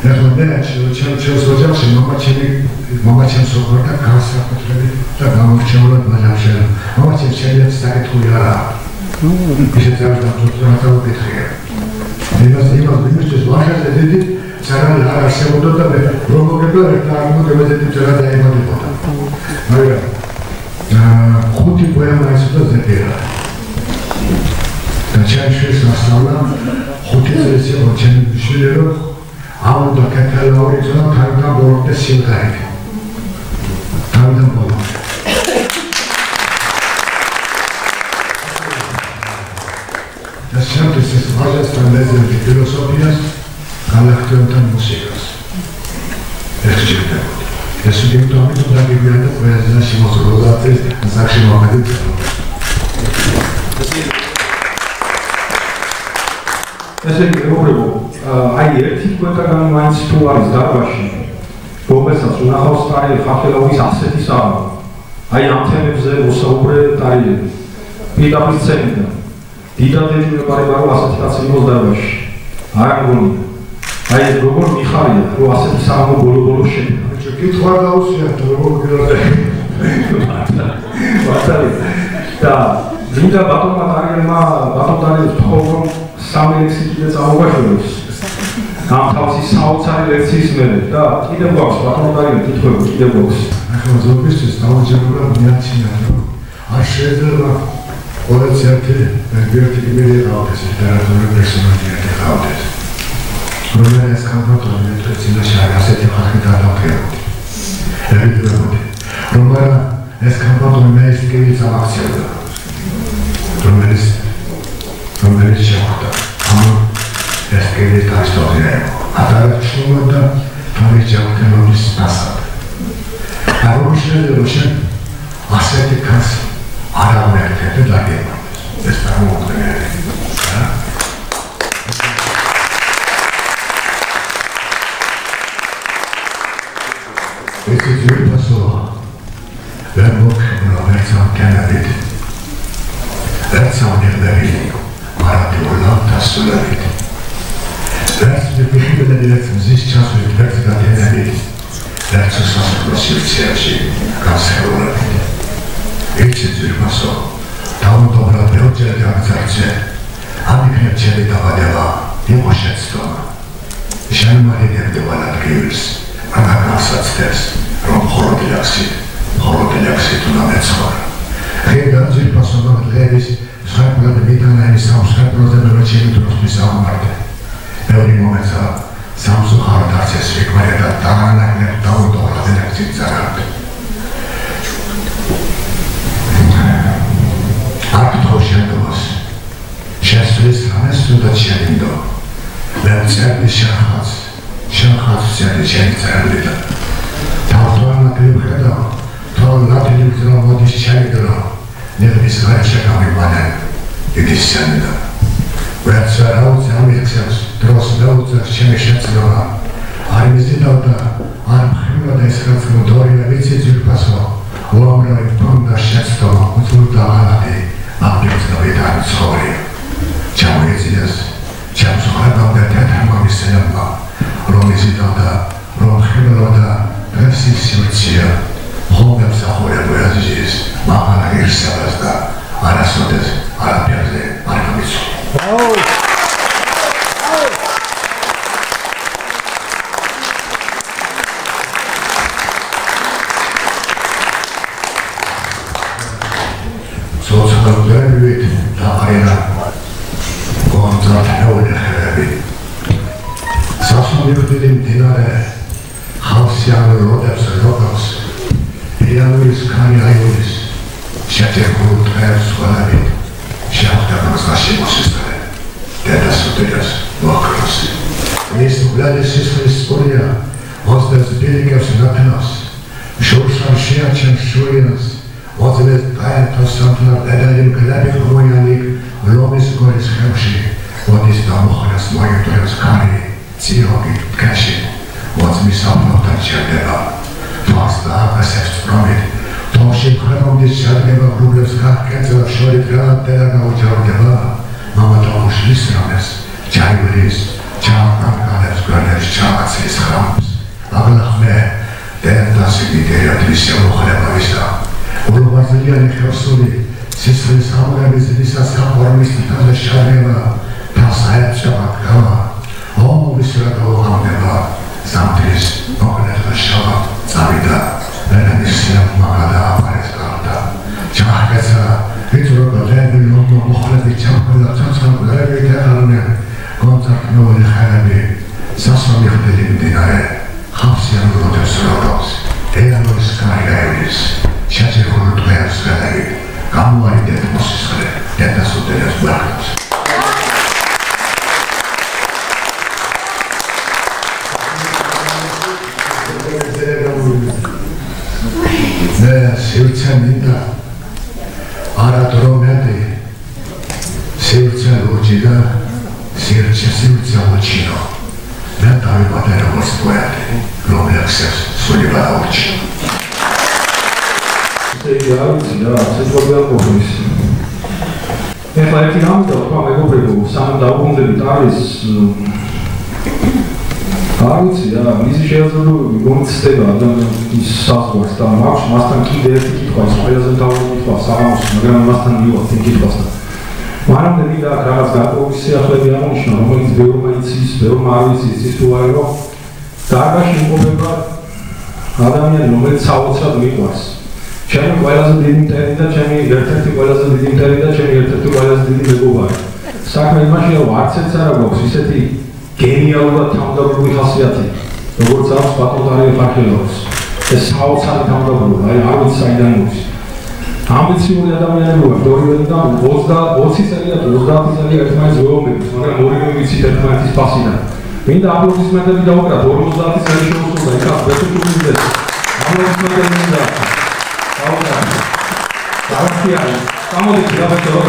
ახლა მე ჩემს ოჯახში მამაჩემს უყვარდა განსაკუთრებით და გამორჩეულად ბაჟაფშალებს მამაჩემს შეიძლება საკითხი არა ისეთი არ დავწუხარ კითხია იმას ვახერხე დიდი ძალიან არ არსებობდა და მე რომ მოგებლა ერთ აღმოჩენილ ძალიან დაემატებოდა. მაგრამ ხუთი პოემა ესოდა ზეპერა. და ჩემს ასწავლა ხუთი წელი იყო ჩემი შვილი რომ აუნდა კატალოგი ზონა თავიდან ბორტე სიმღერით. თავიდან ბორტე. და შემდგეს ეს ვაჟასთან მეზობი ფილოსოფიას გალაქტიონთან მუსიკას. ეს შეიძლება. ეს შეიძლება ამიტომ დაგიგია და ყველაზე შემოსრულდა ეს სახში მომედით. ესე იგი მეგობრებო, აი ერთი კვეთაგანი მაინც თუ არის დარბაზში, რომელსაც უნახავს ტარიელი ხალხელობის ასეთი საღამო. აი ამ თემებზე მოსაუბრე ტარიელი. პირდაპირ სცენიდან. დიდად ეჭვმეპარება რომ ასეთი კაცი იყოს დარბაზში. არ ამგონია. აი ეს როგორ მიხარია რომ ასეთი საღამო ბოლო შედგა. კითხვა დაუსვია როგორ ვატარი და მინდა ბატონმა ტარიელმა ბატონ ტარიელს თხოვ რომ 3 ლექსი წამოვაშოროს. ამ თავისი საოცარი ლექციის მერე და კიდევ გვაქვს ბატონ ტარიელ კითხვები კიდევ გვაქვს. ახლა ზოგისთვის დაუჯერებლად მიაჩნია რომ არ შეიძლება პოლიციათი ერთი გმირი ყავდეს ლიტერატურული პერსონაჟი ყავდეს. რომელიც კამპანია მეტყვი ასეთი ხალხი გადავყევდი. ერიდრებოდი. რომელიც ეს კამპანია მეისკილი წამახცევდა. რომელიც შეხვდა. ეს კილი დასტოზე. ადარჩულოდა თავის ჯანმრთელობის მასად. აღნიშნული შენ ასეთი კაცი არ ამერტები დაგემარდეს. ეს წარმოუდგენელი. ეს ძველი პასუხი. ვერ მოხდა ვერცამ კანადით. ვერცამ ნერვები. მარადიოლა დასულებით. ვერცამ პიჰიდად მზის ჩასვით ვერც გადაენებით. ვერც სასწრაფოში გასხეულებით. ეს ძველი პასუხი. დაუნდობრა პროექტი აღწარჩე. ამიქნებ ჩემი დაბადება იყო შეცდომა. შემოადგენდა ადამიანს, ანაკასაცდეს, რომ მხოლოდ ლექსით უნდა მეცხოვრა. ღირდა ძირფასობების საერთოდ მიტანაების სამსახურზე ჩემთვის აღმართა. ბევრი მომეცა სამსახურად არცეს ვიკვირდა დაანაგლებ დაუდოლა ლექსით ზარად. აქტო შენდოს შესწრის ამესუდა ჩემინდო. მე წერდი შახაც წერდი. თავთვანა გიხედა თორ ნატილიძრა მოდის ჩაიდრო ნერვის გარშე გამიბანა იგი სანდა ვერცარავ ზამიქსებს დროს დაუწევს ჩემი შეცდომა არ მიზიდავდა არ მხრივდა ეს რაც მოდორია ვიცი ძირფასო უამრავი პონდა შეცდომა უწურდა ალადი აბდეცდავიდან ცხოვრი ჩამოეციას ჩამსხარდავდა თეთრმამისენება რომ მიზიდავდა რომ მხრივდა Persis Sircia, Homer Sahora Brazis, Mahana Irsabasta, Arasotes, Arapiaze, Arkamis. So Sakalberwit, Tamarina, Gonzat Howard Heavy. Sasson Yudim Dinare. Halsiano Rodas, Ianuis Kanianuis, Shatekut Swalabit, Shaftamas Ashimosistare, Deda Soteras, Mokros. Miss Gladys Historia, Ostas Bilikas Natanas, Shoshan Shiachan Shurias, Ozmet Payatos Santana Bedalim Kalabik Royanik, Lomis Goris Hamshi, what is Damohras Moyatoras Kari, Tsirogi, Kashi. What's me something of that Chadeva? Toss the assets from it. Toship Kram this Chadeva Rublev Cancer of Shorit Telaga Chadeva. Mama Tosh Lisrames, Chaiwaris, Chakanas, Grandes, Chaksis, Rams, Abalahme, then the Secretary of Lysia Mohanavista. Urubazilian Hirsuli, Sisters Hamavis, Lisa Sapormis, the Shadeva, Tasayat Shabakava, all Visrago Hameva. Samtris, Mokaneta Shabbat, Zavida, Benanislam Magada, Pariskarta, Chahkasa, Vitruka, Levi, Lomo, Mohamed, Champala, Chansan, Levi, Terranen, Gonzak, Noel, Hanabi, Sasson, Yahdelim, Dinare, Hapsian, Rodas, Rodos, Eanois, Kariavis, Shachikul, Players, Galavi, Kamwari, Dead Moses, Dead Suderas, Blackness. Sirce minda, aradromedi, sirce lucida, sirce lucino. Mentavi patera vostroiate, Romlexes, solibada uci. Ეხლა ერთი რამი და თქვა მეგობრებო, სამ დაუბრუნდებით არის არ ვიცი რა, მისი შეეძლო გონცდება ადამიანის საზღვარს და მაქვს მასთან კიდე ერთი კითხვა, ის ყველაზე მთავარი კითხვა საღამოს, მაგრამ მასთან მივიღოთ იმ კითხვასთან. მანამდე მინდა რაღაც გარკვეული სიახლეები აღმოჩნდა, რომელიც ბევრმა იცის, ბევრმა არ იცის, ის თუ არის რომ დარბაზში იმყოფება ადამიანი, რომელიც საოცრად მიყვარს. ჩემი ყველაზე დიდი მტერი და ჩემი ერთ-ერთი ყველაზე დიდი მტერი და ჩემი ერთ-ერთი ყველაზე დიდი მეგობარი. საქმე იმაშია, რომ არც ერთს არ აქვს ისეთი გენიალურად თავდაპირველი ხასიათი, როგორც აქვს ბატონ დარიელ ხარხელოვს. ეს საოცარი თავდაპირველი, აი არ ვიცი საიდან მოდის. ამბიციური ადამიანები ვართ, ორივე და 20 წელია თუ 30 წელია ერთმანეთს ვეუბნებით, მაგრამ ორივე ვიცით ერთმანეთის ფასიდან. მინდა აპლოდისმენტები დავუკრათ 50 წელი შეუსრულდა, იქ ბეთუჩულიძეს. აპლოდისმენტები მინდა. Gracias. Estamos de cuidado de todo,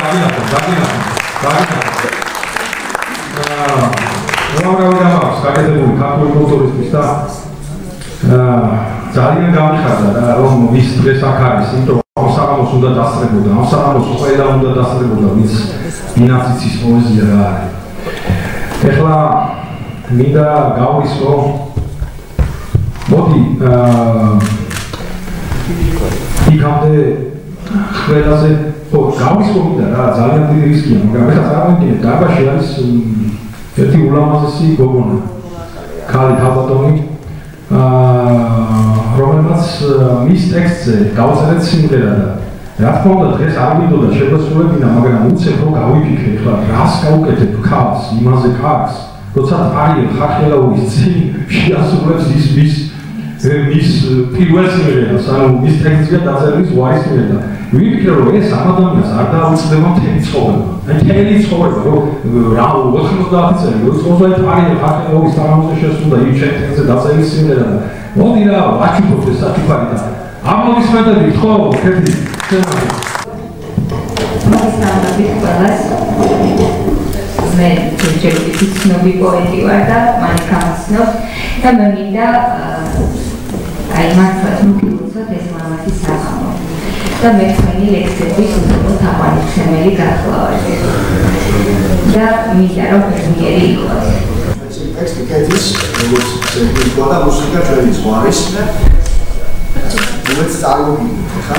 ძალიან გამიხარდა რომ ვის დღეს აქ არის, იმიტომ რომ საღამოს უნდა დასწრებოდა, ამ საღამოს ყველა უნდა დასწრებოდა, ვის ინაციცის პოეზია რა არის. ეხლა მინდა გავისო მოდი იქამდე ყველაზე გავისო მინდა რა, ძალიან დიდი რისკია, მაგრამ ეხლა წარმოვიდგინეთ, დარბაზში არის ერთი ულამაზესი გოგონა. ქალი თავბატონი რომელმაც მის ტექსტზე გავწერეთ სიმღერა და რა თქმა უნდა დღეს არ მინდოდა შეგვესრულებინა, მაგრამ უცებ რომ გავიფიქრე ხლა რას გავუკეთებ ქალს, იმაზე კარგს, როცა არიელ ხახელაურის წინ შეასრულებს მის პირველ სიმღერას, ანუ მის ტექსტზეა დაწერილი ზღვარის სიმღერა. ვიფიქრე რომ ეს ამ ადამიანს არ დაუწყდება მთელი ცხოვრება. მთელი ცხოვრება, რომ რა 90 წელი, რომ ცხოვრება არიელ ხახელაურის თანამოზე შესრულდა იმ ტექსტზე დაწერილი სიმღერა და მოდი რა ვაჩუქოთ ეს საჩუქარი და ამოვისმენდებით ხო ქეთი მოგესალმებით ყველას. მე ჯერჯერობით ცნობი პოეტი ვარ და მან გამაცნობ და მე მინდა აი მართლაც მოგივუძოთ ეს მამათი საღამო და მე თქვენი ლექსების უზრუნო თაყვანისმცემელი გახლავართ და მინდა რომ ბედნიერი იყოს. ტექსტი კეთის, როგორც შეგვიძლია და მუსიკა ჩვენი ზღვარის რომელიც წარმოგიდგენთ, ხა?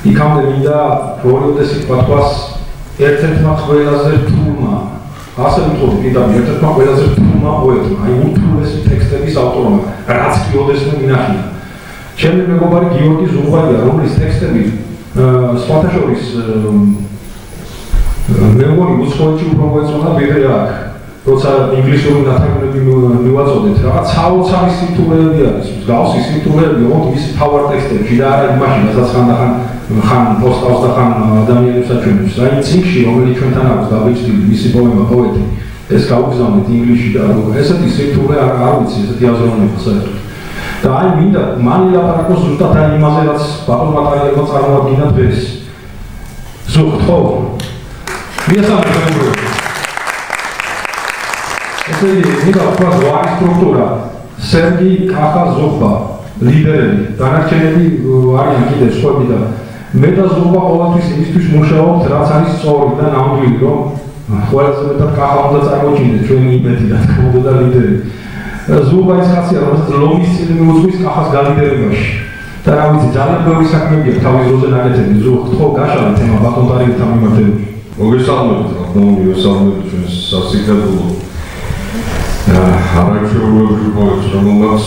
იქამდე მინდა როლოდესი თქვას ერთ-ერთმა ყველაზე რთულმა ასე ვთქვი პირდაპირ ერთ-ერთმა ყველაზე რთულმა პოეტმა, აი უთულესი ტექსტების ავტორმა, რაც კი ოდესმე მინახია. ჩემი მეგობარი გიორგი ზურბაია, რომლის ტექსტები სხვათა შორის მე მგონი უცხოეთში უფრო მოეწონა ვიდრე აქ. როცა ინგლისური ნათარგმნები მივაწოდეთ, რაღაც საოცარი სიტუაციები არის, მსგავსი სიტუაციები, ოღონდ მისი თავარ ტექსტებში და არა იმაში, რასაც ხან პოსტავს და ხან ადამიანებს აჩვენებს. აი წიგნში, რომელიც ჩვენთან აქვს დაბეჭდილი, მისი პოემა პოეტი, ეს გავგზავნეთ ინგლისში და ესეთი სიტუაცია არ ვიცი, ესეთი აზროვნება საერთოდ. და აი მინდა მან ილაპარაკოს ზუსტად აი იმაზე, რაც ბატონმა ტაილერმა წარმოადგინა დღეს. ზოგადად ხო? მიესალმებით. ესე იგი, მინდა ვთქვა ზღვარი სტრუქტურა, სერგი, კახა, ზოხბა, ლიდერები, დანარჩენები არიან კიდევ სხვები და მე და ზოხბა ყოველთვის იმისთვის მუშაობთ, რაც არის სწორი და ნამდვილი, რომ ყველაზე მეტად კახა უნდა წარმოჩინდეს ჩვენი იმედი რა თქმა უნდა და ლიდერი. ზოხბა ის ხასია, რომ ლომის წილი მიუძღვის კახას გალიდერებაში. და რა ვიცი, ძალიან ბევრი საქმეა თავის დროზე ნაკეთები. ზოხბ, ხო გაშალეთ თემა ბატონ ტარიელთან მიმართებით. მოგესალმებით, რა თქმა უნდა, მოგესალმებით ჩვენს სასიკეთლო არაჩვეულებრივ პოეტს, რომელმაც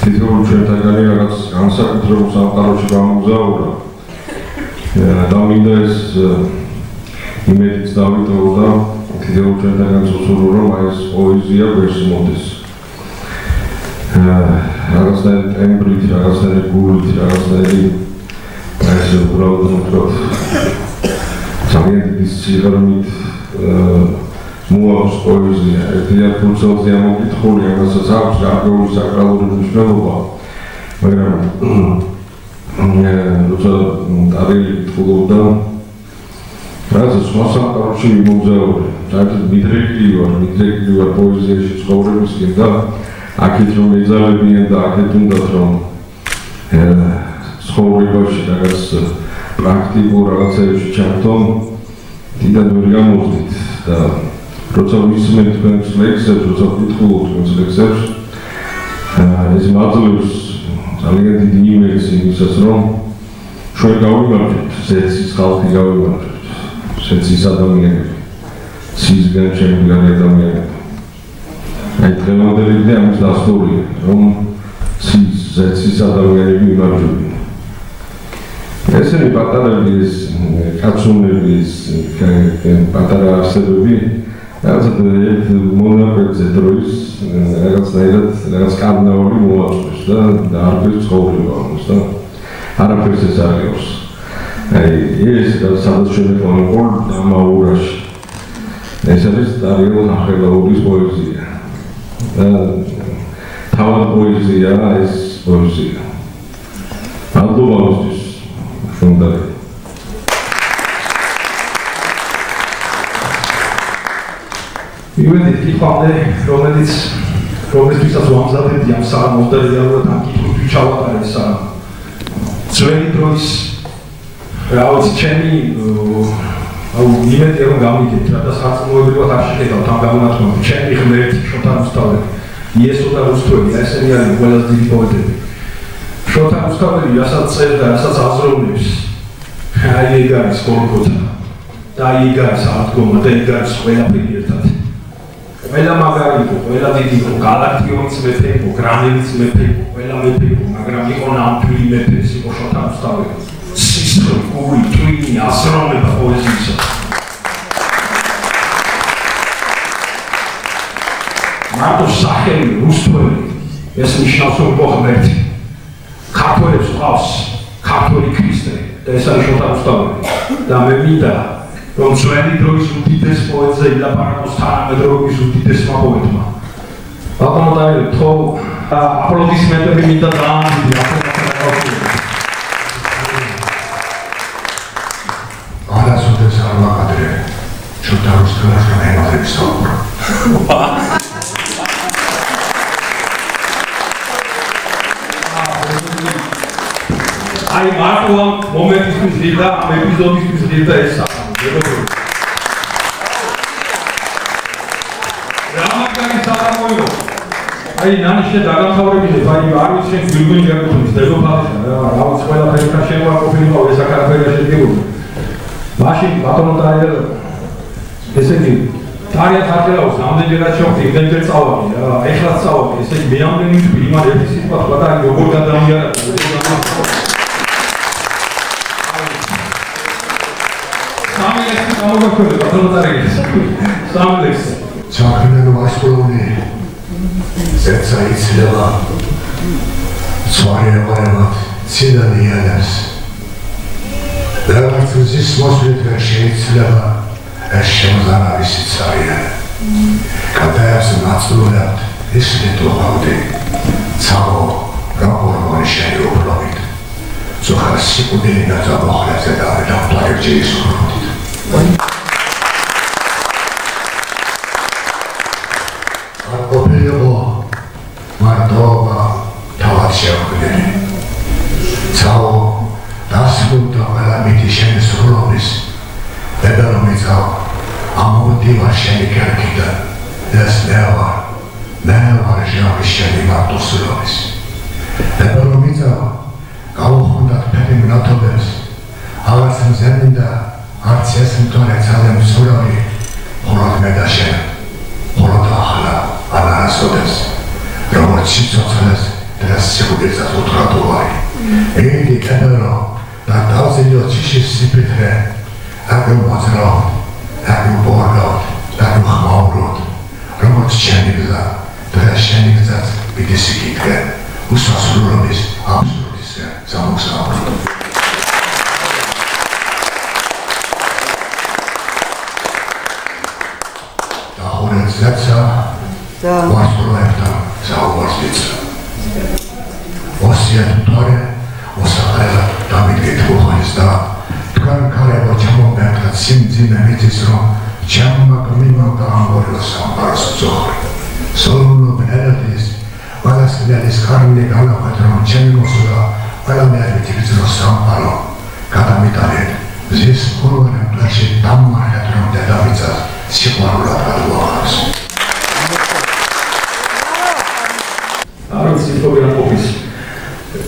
თითოეულ ჩვენთაგანი რაღაც განსაკუთრებულ სამყაროში გამოგზაურა. და მინდა ეს იმედიც დავიტოვო და თითოეულ ჩვენთაგან წუსულო, რომ აი ეს პოეზია ვერს მოდის. რაღაცნაირი ტემბრით, რაღაცნაირი გულით, რაღაცნაირი ესე უბრალოდ ვთქვათ ძალიან დიდი სიღრმით მოაქვს პოეზია, ერთიან ფურცელზე ამოკითხული, ამასაც აქვს გარკვეული საკრალური მნიშვნელობა, მაგრამ როცა ტარიელი კითხულობდა, რაღაცა სხვა სამყაროში მიმოგზაურე, საერთოდ მიდრეკილი ვარ პოეზიაში ცხოვრებისკენ და აქეთ რომ ეძალებიან და აქეთ უნდათ რომ ცხოვრებაში რაღაც პრაქტიკულ რაღაცებში ჩართონ, დიდად ვერ გამოვდით და როცა ვისმენთ თქვენს ლექსებს, როცა ვკითხულობ თქვენს ლექსებს, ეს მაძლევს ძალიან დიდი იმედს იმისას, რომ ჩვენ გავიმარჯვებთ, ზეცის ხალხი გავიმარჯვებთ, ზეცის ადამიანები, ცისგან შემდგარი ადამიანები. აი დღევანდელი დღე ამის დასტურია, რომ ზეცის ადამიანები იმარჯვებიან. ესენი პატარები, ეს კაცუნები, ეს პატარა არსებები რაღაცა ერთ მონაკვეთზე დროის რაღაც კარნავალი მოაწყვეს და არაფერს ცხოვრება ამას და არაფერს ეს არ გავს. აი ეს სადაც ჩვენ ვიყავ დამაურაში. ეს არის ტარიელ ნახელაურის პოეზია. და თავად პოეზია ეს პოეზია. ალბომისთვის უნდა იმედით კითხვამდე, რომელთვისაც ვამზადებდი ამ საღამოს და რეალურად ამ კითხვით ჩავატარებ საღამო. ძველი დროის რა ვიცი, ჩემი იმედია რომ გამიგეთ რა და სარწმუნოებრივად არ შეხედავთ ამ გამონათქვამით. ჩემი ღმერთი შოთა რუსთაველი, იესო და რუსთაველი, ესენი არიან ყველაზე დიდი პოეტები. შოთა რუსთაველი რასაც წერდა, რასაც აზროვნებს, აი ეგ არის გოლგოთა და ეგ არის აღდგომა და ეგ არის ყველაფერი ერთად. ყველა მაგარი იყო, ყველა დიდი იყო, გალაქტიონის მეფე იყო, გრანელის მეფე იყო, ყველა მეფე იყო, მაგრამ იყო ნამდვილი მეფე, ეს იყო შოთა რუსთაველი. სისხლი, გული, ტვინი, აზროვნება პოეზიისა. მარტო სახელი რუსთაველი, ეს ნიშნავს რომ იყო ღმერთი. ქართველებს ყავს ქართველი ქრისტე და ეს არის შოთა რუსთაველი. და მე მინდა რომ ძველი დროის უდიდეს პოეტზე ილაპარაკოს თანამედროვეობის უდიდესმა პოეტმა. ბატონო ტარიელი, თო აპლოდისმენტები მინდა ძალიან დიდი არასოდეს არ ვაყადრე შოთა რუსთაველთან ემაზე ვისაუბრა. აი მარტო ამ მომენტისთვის დილდა, ამ ეპიზოდისთვის დილდა ეს საღამო. რა მაგარი საღამო იყო. აი ნანიშე დაგამთავრებინებ, აი არ ვიცი შენ გვირგვინი გაგუწვის დედოფალისა, რა ვიცი ყველაფერი ხარ შენ ვაკოფილიყავ ეს საქართველოს შედგებოდა. მაშინ ბატონო ტარიელი ესე იგი თარია ხარჯაოს ამდენჯერაც შევხვდი, იმდენჯერ წავადი რა, ეხლაც წავადი, ესე იგი მე ამდენი ვთქვი, იმან ერთი სიტყვა თქვა და როგორ გადამიარა. სამილექსი გამოგაქვეყნე ბატონოტარიგის. სამილექსი. საქმენა ვასწავლე. ზეცა იცლება. სვარება ცილანიანას. რაღაც ზის მოსვლით ვერ შეიძლება ეს შემზარავისი ცარია. გადაებს ნაცვლად ისინი თողავდი. ცალო გაფორმული შეიუბრობით. ზოხარ სიკუდელი გაწაბოხლებზე და დაფლაგებში ისურვით. არყოფილიყო მარტოობა თავად შეუქმნელი. ცალო დასრულდა ყველა მითი შენი სრულობის ბედალომიცავ ამოდივა შენი კერკიდან ეს ნეავარ ჟავი შენი მარტოსულობის ბედალომიცავ გაუხუნდათ ფერი მნათობებს აღარც მზემინდა არც ეს მტონე ცალემ სურავი ხოლოდ მე და შენ ხოლოდ ახლა ანარასოდეს როგორც სიცოცხლეს და სიკვდილსაც უთხრადოვარი იგი კედერო და დავზელიო ჭიშის სიფრთხე აგემ მოძრავთ, აგემ ბორგავთ, აგემ ხმაუროთ როგორც შენი გზა და შენი გზაც პիտი სიკითხე უსასრულობის აბსოლუტისკენ სამოგზაუროთ და ხორეთ ზეცა ვასწროებთან საუბარს ვიწყებ ოსიათ მთვარე ოსაყრელად დამიდგეთ უხლის და თქვენ ქარებო ჩამომბერდათ სიმძიმე მიწის რომ ჩამმაგმიმო გაამბორო სამყაროს ძოხრი სოლუნობენ ერადის ყველასკნელის კარნი განახვეთ რომ ჩემი მოსულა ყველა მეაერთი გიძრო სამყარო გადამიტანეთ ზის ხურვანა მტვერში დამმარხეთ რომ დედამიწას სიყვარულად გადუახარს არც სიტყვები ყოფის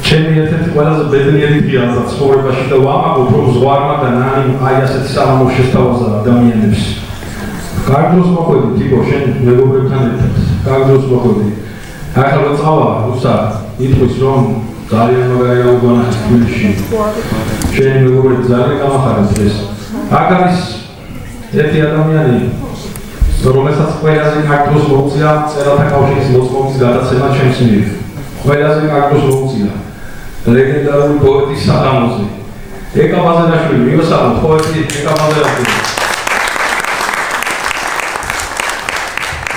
ჩემი ერთ-ერთი ყველაზე ბედნიერი დღეა ცხოვრებაში და ვამაყობ რომ ზღვარმა და ნანი აი ასეთი საღამო შესთავაზა ადამიანებს. კარგ დროს მოხვედი ტიპო შენ მეგობრებთან ერთად. კარგ დროს მოხვედი. ახლა წავა უსა იტყვის რომ ძალიან მაგარია უგონახეს თბილისში. შენ მეგობრები ძალიან გამახარეს ეს. აქ არის ერთი ადამიანი რომელსაც ყველაზე კარგ დროს მოუწია წერათა კავშირის მოწმობის გადაცემა ჩემს მიერ. ყველაზე კარგ დროს მოუწია ლეგენდარული პოეტის საღამოზე. ეკა ბაზარაშვილი, მიოსაღოთ პოეტი ეკა ბაზარაშვილი.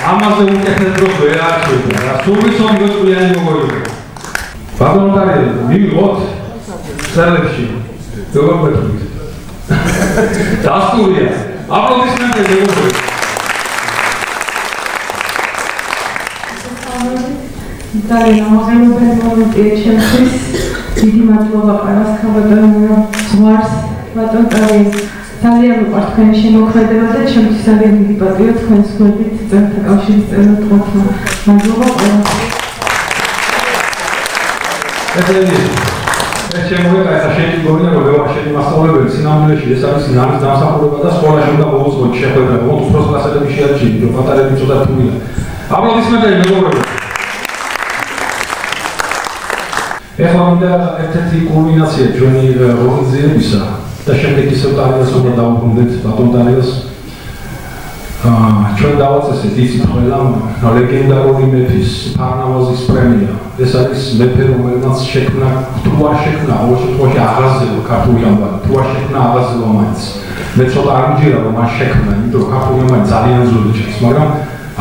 ამაზე უკეთეს დროს ვერ არჩევდა რა. სულ ვიცოდი გოწყვიანი მოგოიყო. ბატონოტარიელი, მივიღოთ სელებში. როგორ მეთქვით? დასტურია. აპლოდისმენტები მოგოიყო. ძალიან ამაღლებენ მომენტია ჩემთვის. დიდი მადლობა ყველას ქალბატონო ზღვარს ბატონტარიელს. ძალიან მიყვარს თქვენი შემოქმედება და ჩემთვის ძალიან დიდი პატივია თქვენს გვერდით წერათა კავშირის წევრად ყოფნა. მადლობა ყველას. ეს შემოიღა ეს შენი გონია რომ ვეღარ შენი მასწავლებელი სინამდვილეში ეს არის ნანის დამსახურება და სკოლაში უნდა მოუწოდოთ შეხვედრა. მოთ უფრო კლასელები შეარჩიეთ რომ პატარები ცოტა თულია. აპლოდისმენტები მეგობრებო. ეხლა უნდა ერთ-ერთი კულმინაცია ჩვენი ორგანიზებისა და შემდეგ ისევ ტარიელს უნდა დავუბრუნდეთ ბატონტარიელს. ჩვენ დავაწესეთ იცით ყველა ლეგენდარული მეფის ფარნავაზის პრემია. ეს არის მეფე რომელმაც შექმნა თუ არ შექმნა ყოველ შემთხვევაში აღაზევა ქართული ამბავი თუ არ შექმნა აღაზევა მაინც. მე ცოტა არ მჯერა რომ მას შექმნა იმიტომ რომ ქართული ამბავი ძალიან ძველი ჩანს მაგრამ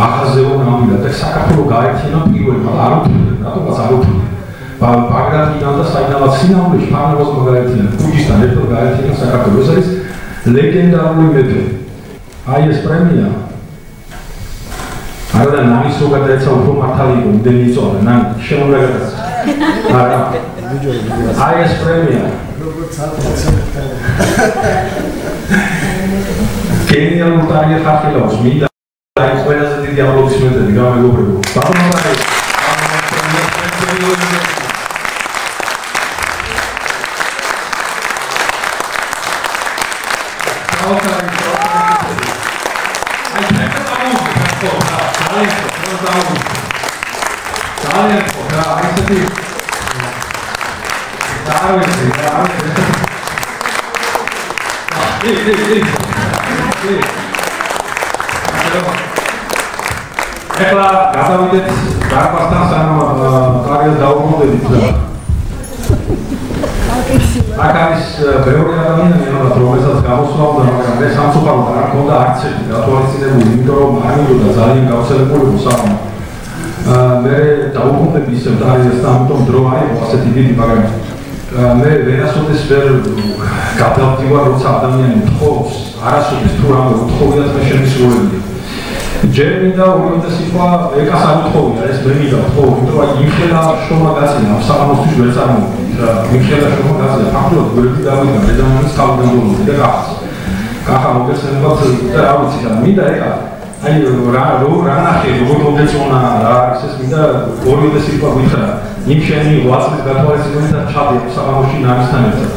აღაზევა ნამდვილად და საქართველოს გაერთიანა პირველმა არ უთვლიდა რატომაც არ უთვლიდა ბაგრატიდან და საინალაც სინამდვილეში ფარნავაზმა გაერთიანა ქუჯისთან ერთად გაერთიანა საქართველოს. ეს არის ლეგენდარული მეფე. აი ეს პრემია არა ნანის რო გადაეცა უფრო მართალი იყო იმდენი იწოვდა ნანი შემოუნდა გადაეცა არა აი ეს პრემია გენიალურ ტარიელ ხარხილაოს მინდა აი ყველაზე დიდი აპლოდისმენტები გამეგობრებო ბატონო ძალიან რა ისეთი ეხლა გადავიდეთ დარბაზთან სანამ კარიერას დაუბრუნდებით და აქ არის ბევრი ადამიანი, რომელსაც გამოსვლა უნდა, მაგრამ მე სამწუხაროდ არ მქონდა არც ერთი გათვალისწინებული, იმიტომ რომ არ მინდოდა ძალიან გავრცელებული მოსაყრა. მე დაუბრუნდები ისევ კარიერას და ამიტომ დრო არ იყო ასეთი დიდი, მაგრამ მე ვერასოდეს ვერ გადავდივარ, როცა ადამიანი მთხოვს, არასოდეს თუ რამე უთხოვიათ მე შემისრულებია. ჯერ მინდა უბრალოდ სიტყვა ეკას არ უთხოვია, ეს მე მინდა თხოვ, იმიტომ რომ იმხელა შრომა გაწინა, ამ საღამოსთვის ვერ წარმოვიდგინე და იმხელა შრომა გაწინა, ფაქტობრივად გვერდი დავიდა, დედამამის თავგანდოლული და კახა მოგესალმებათ და რა ვიცი და მინდა ეკა აი რა ნახე, როგორ მოგეწონა რა არის ეს მინდა ორივე სიტყვა გითხრა, იმ შენი 8 წლის გათვალისწინებით და ჩადე საღამოში ნამისთან ერთად.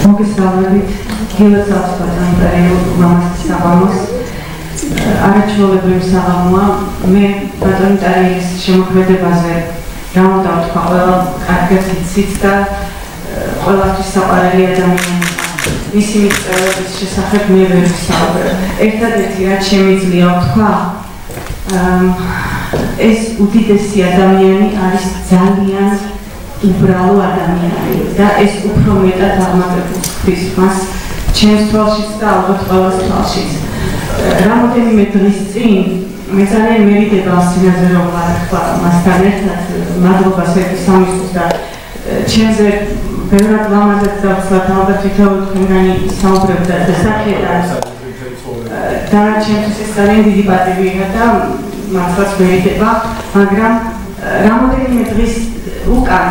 მოგესალმებით. გილოცავს ბატონტარიო მამას საღამოს არაჩვეულებრივი საღამოა მე ბატონტარიის შემოქმედებაზე რა უნდა ვთქვა ყველა კარგად იცით და ყველასთვის საყვარელი ადამიანი მისი მიღწევების შესახებ მე ვერ ვსაუბრებ ერთადერთი რაც შემიძლია ვთქვა ეს უდიდესი ადამიანი არის ძალიან უბრალო ადამიანი და ეს უფრო მეტად აღმატებულის მას ჩემს თვალშიც და ალბათ ყველას თვალშიც. რამოდენიმე დღის წინ მე ძალიან მერიდება სინაზე რომ ვარ მასთან ერთად მადლობას ერთი სამისთვის და ჩემზე ბევრად ლამაზად დავცლათ ალბათ თვითონ თქვენგანი საუბრობდა და საქმედან და ჩემთვის ეს ძალიან დიდი პატივია და მართლაც მერიდება, მაგრამ რამოდენიმე დღის უკან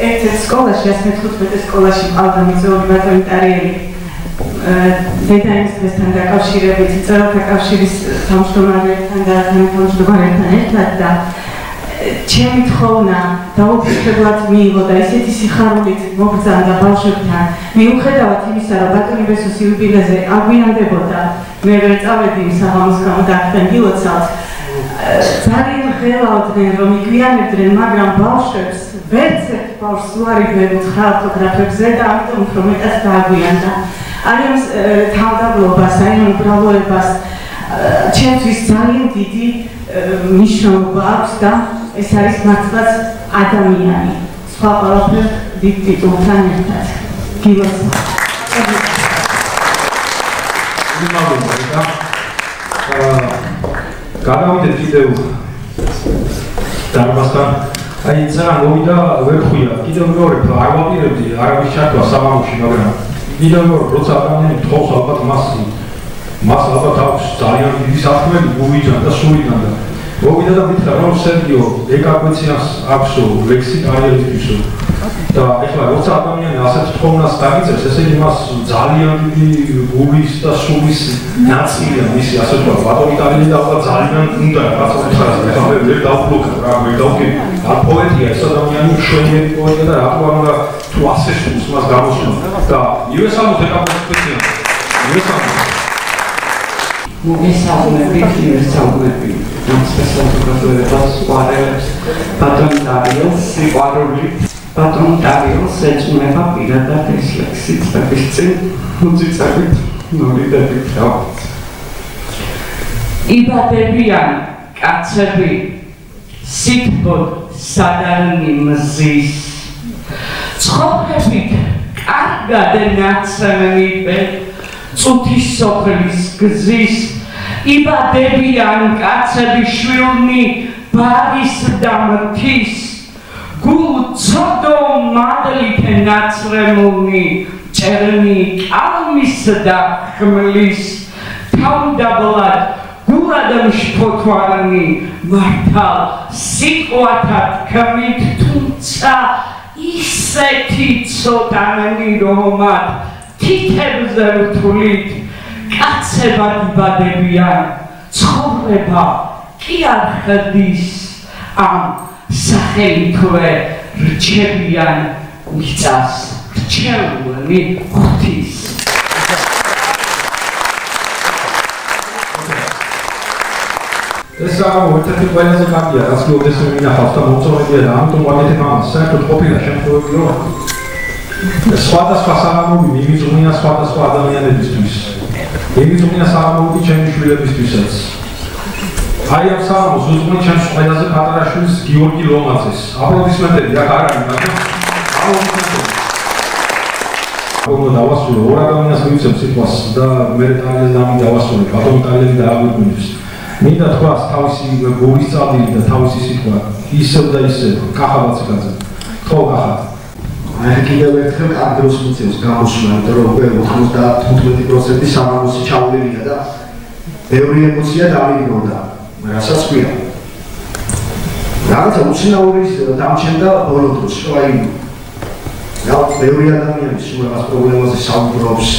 ერთ-ერთ სკოლაში 115 სკოლაში მყავდა მიწვეული ბატონტარიელი დედაინის დღესთან დაკავშირებით მწერალთა კავშირის თავმჯდომარეებთან და თანამშრომლებთან ერთად და ჩემი თხოვნა დაუფიქრებლად მიიღო და ისეთი სიხარულით მოგზაურდა ბავშვებთან მიუხედავად იმისა რომ ბატონი ბესოს იუბილეზე აგვიანდებოდა მე ვერ წავედი საღამოს გამო და აქედან გილოცავთ ძალიან ღელავდნენ რომ იგვიანებდნენ მაგრამ ბავშვებს ვერც ერთ ბავშვს უარიდნენ უთხრა ავტოგრაფებზე და ამიტომ უფრო მეტად დააგვიანდა არიან თავდაბლობას, არიან უბრალოებას ჩემთვის ძალიან დიდი მნიშვნელობა აქვს და ეს არის მართლაც ადამიანი სხვა ყველაფერ დიდ ტიტულთან ერთად გილოცავ გადავიდეთ კიდევ დარბაზთან აი წერა მოვიდა ვერ ხვია კიდევ მეორე არ ვაპირებდი არავის ჩართვა საღამოში მაგრამ კიდევ როცა ადამიანი თხოვს ალბათ მას ალბათ აქვს ძალიან დიდი საქმე გუვიჯან და სულიდან და მოვიდა და მითხრა რომ სერგიო ეკაკვეციას აქვსო ლექსი კარიერისთვისო და ეხლა როცა ადამიანი ასეთ თხოვნას დაგიწევს ესე იგი მას ძალიან დიდი გულის და სულის ნაწილია მისი ასე თქვა ბატონი კარიერი და ალბათ ძალიან უნდა რაც უთხრას ეხლა მე ვერ დავბლოკებ რა ვერ დავკი არ პოეტია ეს ადამიანი მშვენიერი პოეტია და რატო არ უნდა თუ ასე სულს მას გამოსვლა და იესალმოთ ეკაკვეცია იესალმოთ მოგესალმებით იესალმებით განსაკუთრებით ვარელებს ბატონტარიელს სიყვარული ბატონტარიელს ეწუნება პირადად ეს ლექსი წების წინ მუზიკებით ნორიდებით გავთ იბადებიან კაცები სიტყვოდ სადარნი მზის ცხოვრებით კარგად ნაცემნიბენ წუთის სოფლის გზის იბადებიან კაცები შვილნი ბარის და მთის გულ ცოდო მადლით ნაცრემლნი ჭერნი კალმის და ხმლის თავდაბლად გულად მშფოთვარნი მართალ სიტყვათა თქმით თუმცა ისეთი ცოტანი რომად თითებზე ვთვლით კაცებად იბადებიან ცხოვრება კი არ ხდის ამ სახელითვე რჩებიან მიწას რჩეული ღვთის ეს საღამო ერთ-ერთი ყველაზე კარგია, რაც გიოდეს მე მინახავს და მოწონებია და ამიტომ ვაკეთებ ამას. საერთოდ ყოფილა შემთხვევები რომ სხვადასხვა საღამოები მიმიწვნია სხვადასხვა ადამიანებისთვის. მიმიწვნია საღამოები ჩემი შვილებისთვისაც. აი ამ საღამოს უძღვნა ჩემს ყველაზე პატარა შვილს გიორგი ლომაძეს. აპლოდისმენტები აქ არ არის, მაგრამ აპლოდისმენტები. Ognuno davasule, ora ადამიანს მივცემ სიტყვას და მე ტალიანს დამიდავასule, ბატონი ტალიანი დააგვიგვინებს. მინდა თქვას თავისი გულის წადილი და თავისი სიტყვა ისევ და ისევ კახაბაციკაძე. ხო კახა. აი კიდევ ერთხელ ამ დროს მიცემს გამოსვლა, იმიტომ რომ უკვე 95% საღამოსი ჩავლილია და ბევრი ემოცია დამიგონდა. რასაც ქვია. რაღაცა უცნაური დამჩენდა ბოლო დროს, რომ აი ბევრი ადამიანი სულ რაღაც პრობლემაზე საუბრობს,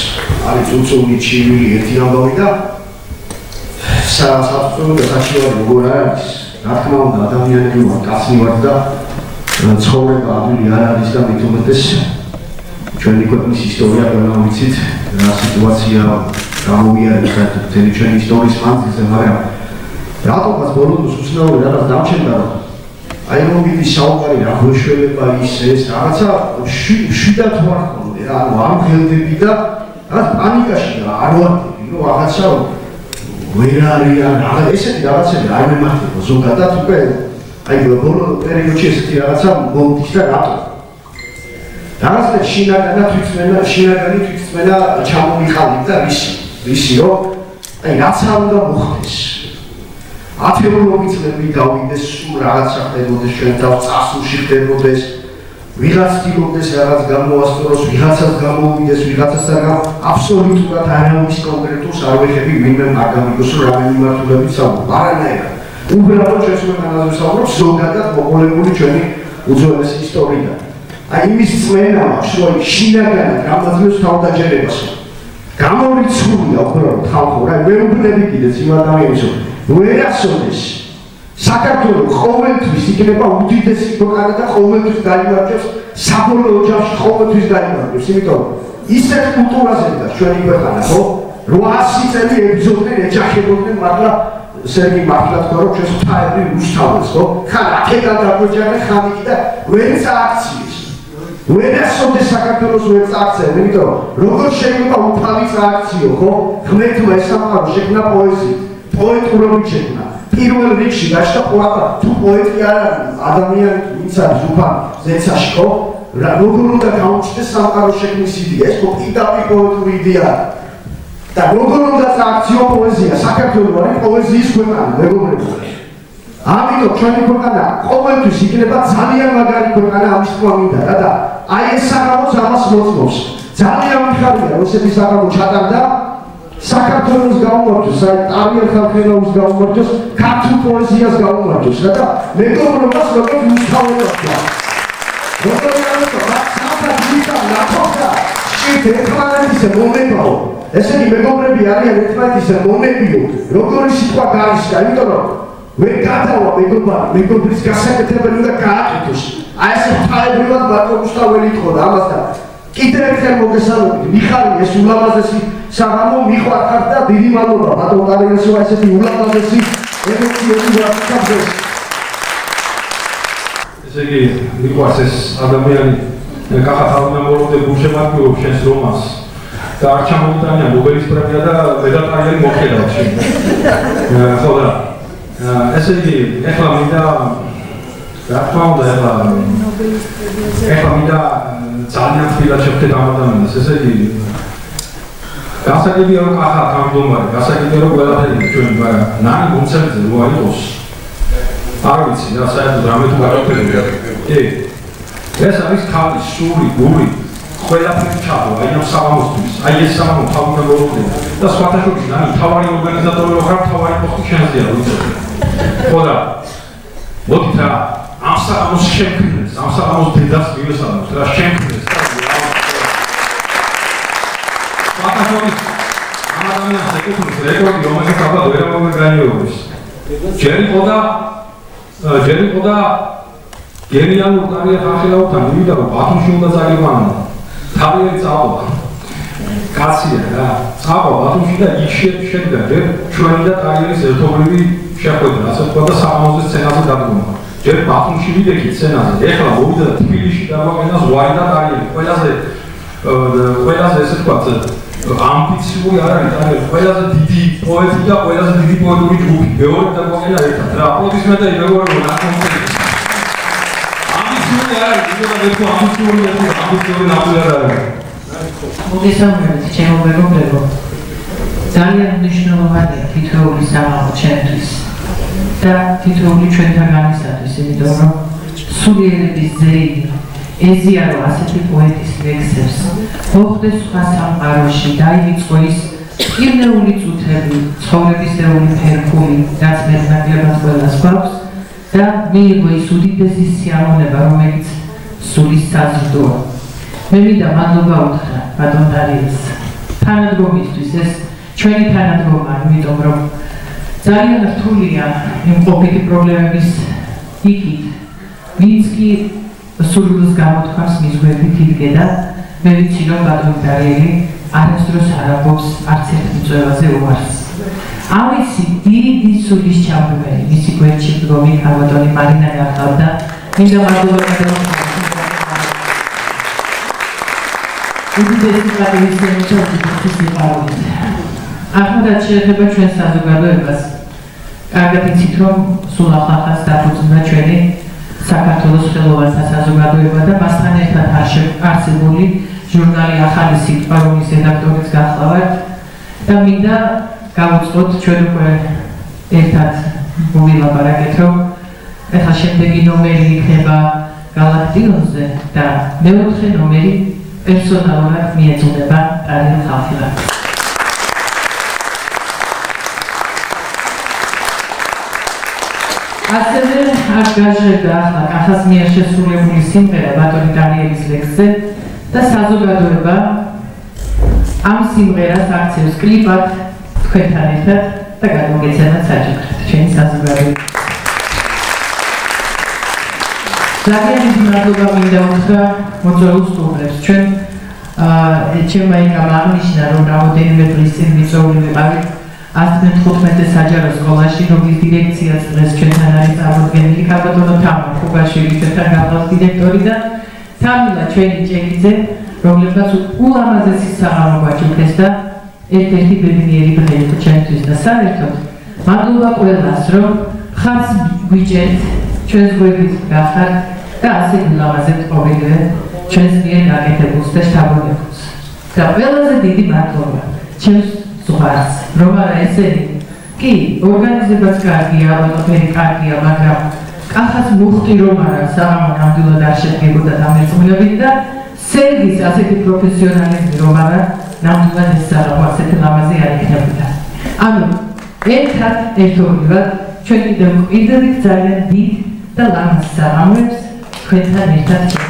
არის უწული, ჩივილი, ერთი ამბავი და საფუძველი და საჩივარი როგორ არის? რა თქმა უნდა, ადამიანები ვარ, კაცი ვარ და ცხოვრება ადვილი არ არის და მით უმეტეს ჩვენი ქვეყნის ისტორია ყველა ვიცით, რა სიტუაცია გამომიარეს მთელი ჩვენი ისტორიის მანძილზე, მაგრამ რატომაც ბოლო დროს უცნაური რაღაც დამჩენდა რომ აი რომ მიდის საუბარი რა გვეშველება ის ეს რაღაცა შვიდად ვარ ხოლმე რა ანუ არ გელდები და რაღაც პანიკაში არ ვარდები რომ რაღაცა ვერ არიან რაღაც ესეთი რაღაცები არ მემართება ზოგადად უკვე აი ბოლო პერიოდში ესეთი რაღაცა მომდის და რატო რაღაცა შინაგანი თვითწმენა ჩამომიყალიბდა და რისი რომ აი რაც არ უნდა მოხდეს ათეულობით წლები გავიდეს სულ რაღაცა ხდებოდეს ჩვენ თავს წასულში ხდებოდეს ვიღაც ცდილობდეს რაღაც გამოასწოროს ვიღაცას გამოვიდეს ვიღაცასთან აბსოლუტურად არავის კონკრეტულს არ ვეხები ვინმე არ გამიგოს რომ რა მიმართულებით საუბრობ არანაირად უბრალოდ ჩვენს ქვეყანაზე საუბრობ ზოგადად მოყოლებული ჩვენი უძველესი ისტორია აი იმის წმენა მაქვს რომ შინაგანად გამაძლევს თავდაჯერებას გამორიცხულია უბრალოდ ხალხო რა მეუბნები კიდეც იმ ადამიანებს ვერასოდეს საქართველოს ყოველთვის იქნება უდიდესი ქვეყანა და ყოველთვის გაიმარჯვებს საბოლოო ჯამში ყოველთვის გაიმარჯვებს იმიტომ ისეთ კულტურაზე და ჩვენი ქვეყანა ხო 800 წელი ებრძოდნენ ეჯახებოდნენ მაგრამ სერგი მართლა თქვა რომ ჩვენს ფაები უშთავეს ხო ხან აქედან დაგვეჯახე ხან იქ და ვერ წააქციეს ვერასოდეს საქართველოს ვერ წააქცია იმიტომ როგორ შეიძლება უფალი წააქციო ხო ღმერთმა ესამყარო შექმნა პოეზიით პოეტურობით შექმნა. პირველ რიგში გაშთა პოეტა, თუ პოეტი არ არის, ადამიანი ვინც არის უფალი, ზეცაში ხო? როგორ უნდა გაუჩნდეს სამყაროს შექმნის იდეა, ეს ხო პირდაპირ პოეტური იდეაა. და როგორ უნდა წააქციო პოეზია, საქართველოს არის პოეზიის ქვეყანა, მეგობრებო. ამიტომ ჩვენი ქვეყანა ყოველთვის იქნება ძალიან მაგარი ქვეყანა ამის თქმა მინდა რა და აი ეს საღამოც ამას მოწმობს. ძალიან მიხარია რომ ესეთი საღამო ჩატარდა საქართველოს გაუმარჯოს, აი ტარიელ ხალხელაუს გაუმარჯოს, ქართულ პოეზიას გაუმარჯოს რა და მეგობრობას როგორ მისთავებია. როგორ არის საერთოდ ნახავდა, შეთ ერთმანეთისე მომებაო. ესენი მეგობრები არიან ერთმანეთისე მომებიო. როგორი სიტყვა გარიშა, იმიტომ რომ ვერ გადავა მეგობრის გასაკეთებელი უნდა გააკეთოს. აი ეს ფაებრივად ბატონუშტაველი იყო და ამასთან კიდევ ერთხელ მოგესალმებით, მიხარი ეს ულამაზესი საღამო მიყვარხარ და დიდი მადლობა ბატონ ტარიელსო ესეთი ულამაზესი ემოციები ვაკეთებს. ესე იგი, მიყვარს ეს ადამიანი კახათალმა მოროდე გულშემატკივრობ შენს რომანს და არ ჩამოვიტანია ნობელის პრემია და მედატარიელი მოხდათ შენ. ხო და ესე იგი, ეხლა მინდა რა თქმა უნდა ეხლა მინდა ძალიან თბილად შევხვდეთ ამ ადამიანს, ესე იგი გასაგებია რომ კახა თავმჯდომარე, გასაგებია რომ ყველაფერი ჩვენ მაგრამ ნანი კონცერტზე რო არ იყოს არ ვიცი რა საერთოდ რამე თუ გაგაფერებია. კი. ეს არის ქალის სული, გული, ყველაფერი ჩადო, აი ამ საღამოსთვის, აი ეს საღამო თავიდან მოხდება და სხვათა შორის ნანი თავარი ორგანიზატორი რო ხარ, თავარი პოსტი შენზეა რო იცოდი. ხო და მოდით რა ამ საღამოს შევქმნეს, ამ საღამოს დედას მივესალმოთ, რა შევქმნეს და ვაკეთოთ ამ ადამიანს ეკუთვნის რეკორდი, რომელსაც ალბათ ვერავინ განიოროს. ჯერ იყო და გენიალურ ტარიელ ხალხელაუთან მივიდა რომ ბათუმში უნდა წაიყვანო. ტარიელი წავა. კაცია რა. წავა ბათუმში და იქ შედგა ჯერ ჩვენი და ტარიელის ერთობლივი შეხვედრა, ასე თქვა და საღამოზე სცენაზე დადგომა. ჯერ ბათუმში ვიდექით სცენაზე, ეხლა მოვიდა და თბილისში დაგვაგენა ზვარი და ტარიელი. ყველაზე ესე თქვა ამბიციური არ არის ტარიელი, ყველაზე დიდი პოეტი და ყველაზე დიდი პოეტური ჯგუფი. მეორე დაგვაგენა ერთად. რა აპლოდისმენტები მეგობრებო, რა კონცერტი. ამბიციური არ არის, ვიდეო და ვეთქვა ამბიციური ნამდვილად არ არის. მოგესალმებით, ჩემო მეგობრებო. ძალიან მნიშვნელოვანია თითოეული სამაყო ჩემთვის და თითოეული ჩვენთაგანისათვის, იმიტომ რომ სულიერების ზეიმი ეზიარო ასეთი პოეტის ლექსებს, მოხდეს სხვა სამყაროში, დაივიწყო ის პირველი წუთები, ცხოვრებისეული ფერხული, რაც მეტნაკლებად ყველას გვაქვს და მიიღო ის უდიდესი სიამოვნება, რომელიც სულის საზრდოა. მე მინდა მადლობა უთხრა ბატონ დარიელს თანადგომისთვის, ეს ჩვენი თანადგომა, იმიტომ რომ ძალიან რთულია იმყოფითი პრობლემების იქით, ვინც კი სურვილს გამოთქვამს მის გვერდით იდგე და მე ვიცი რომ ბატონ დარიელი არასდროს არ ამბობს არც ერთ მიწვევაზე უარს. ამისი დიდი სულის ჩამბველი მისი გვერდში მდგომი ქალბატონი მარინა გახლავთ და მინდა მადლობა გითხრათ. უდიდესი პატრიოტიზმის სიყვარული. ახლა შეიძლება ჩვენ საზოგადოებას კარგად იცით რომ სულ ახლა დაფუძნდა ჩვენი საქართველოს ხელოვანთა საზოგადოება და მასთან ერთად არსებული ჟურნალი ახალი სიტყვა, რომლის რედაქტორიც გახლავართ და მინდა გავუწყოთ ჩვენ უკვე ერთად მოვილაპარაკეთ რომ ახლა შემდეგი ნომერი იქნება გალაქტიონზე და მეოთხე ნომერი პერსონალურად მიეწოდება ტარიელ ხალხილად. ასევე არ გაჟღერდა ახლა კახას მიერ შესრულებული სიმღერა ბატონი ტარიელის ლექსზე და საზოგადოება ამ სიმღერას აქცევს კლიპად თქვენთან ერთად და გადმოგეცემათ საჯახრად ჩვენი საზოგადოება. ძალიან დიდი მადლობა მინდა უთხრა მოწვეულ სტუმრებს. ჩვენ ჩემმა იქამ აღნიშნა რომ რაოდენიმე დღის წინ მიწვეული ვიყავით 115 საჯარო სკოლაში, რომლის დირექციაც დღეს ჩვენთან არის წარმოდგენილი ქალბატონო თამა ხუბაშვილი, ჩვენთან გახლავს დირექტორი და თამილა ჩვენი ჭელიძე, რომლებსაც ულამაზესი საღამო გვაჩუქეს და ერთ-ერთი ბედნიერი დღე იყო ჩვენთვის და საერთოდ მადლობა ყველას, რომ ხარს გვიჭერთ, ჩვენს გვერდით გახართ და ასე ულამაზებთ ყოველივე ჩვენს მიერ გაკეთებულს და შთაგონებულს. და ყველაზე დიდი მადლობა ჩემს ზღვარს, რომ არა ესენი კი ორგანიზებაც კარგია, ყველაფერი კარგია, მაგრამ კახას მუხტი რომ არა საღამო ნამდვილად არ შედგებოდა დამერწმუნებით და სერგის ასეთი პროფესიონალიზმი რომ არა ნამდვილად ეს საღამო ასეთი ლამაზი არ იქნებოდა. ანუ ერთად ერთობლივად ჩვენ კიდევ მკვიდრით ძალიან დიდ და ლამაზ საღამოებს თქვენთან ერთად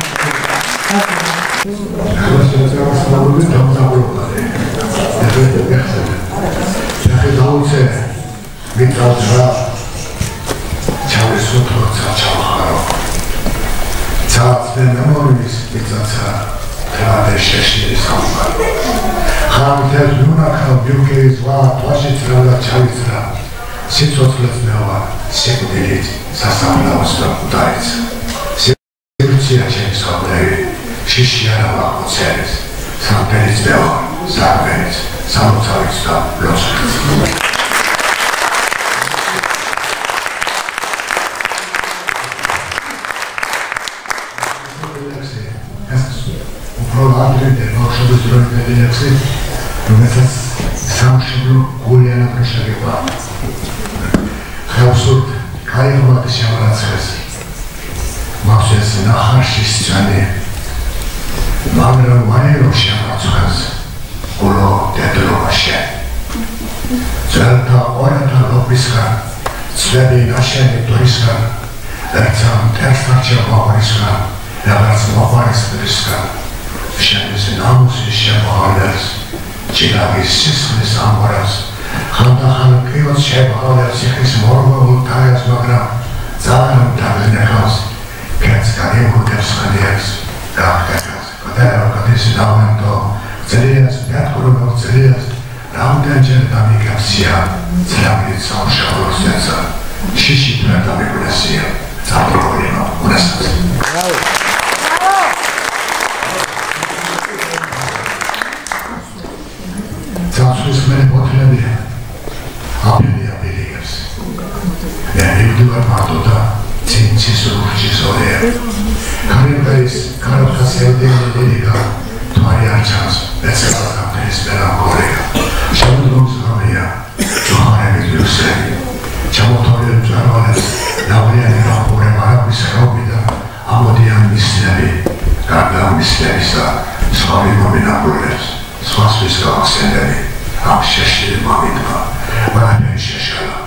რამდენჯერ დამიგებსია ძლაბი სამშაბლოს ეცა ვარ მარტო და ცინცის რუხის ოლეა. კარიბეის კაროთას ელდენედიკა თვარი არ ჩანს, ეცელა კაფეს მელანქოლია. შემდგომს ამია ჯოჰანების ვირუსები. ჩამოთვალე ჯარვალებს ნავლიანი გაფურე მარაბის ხეობიდან ამოდიან მისლები, გარდა მისლებისა სხვავი მომინახულებს, სხვასთვის გავახსენდები, ამ შეშლილ მამიდმა, ყველაფერი შეშალა.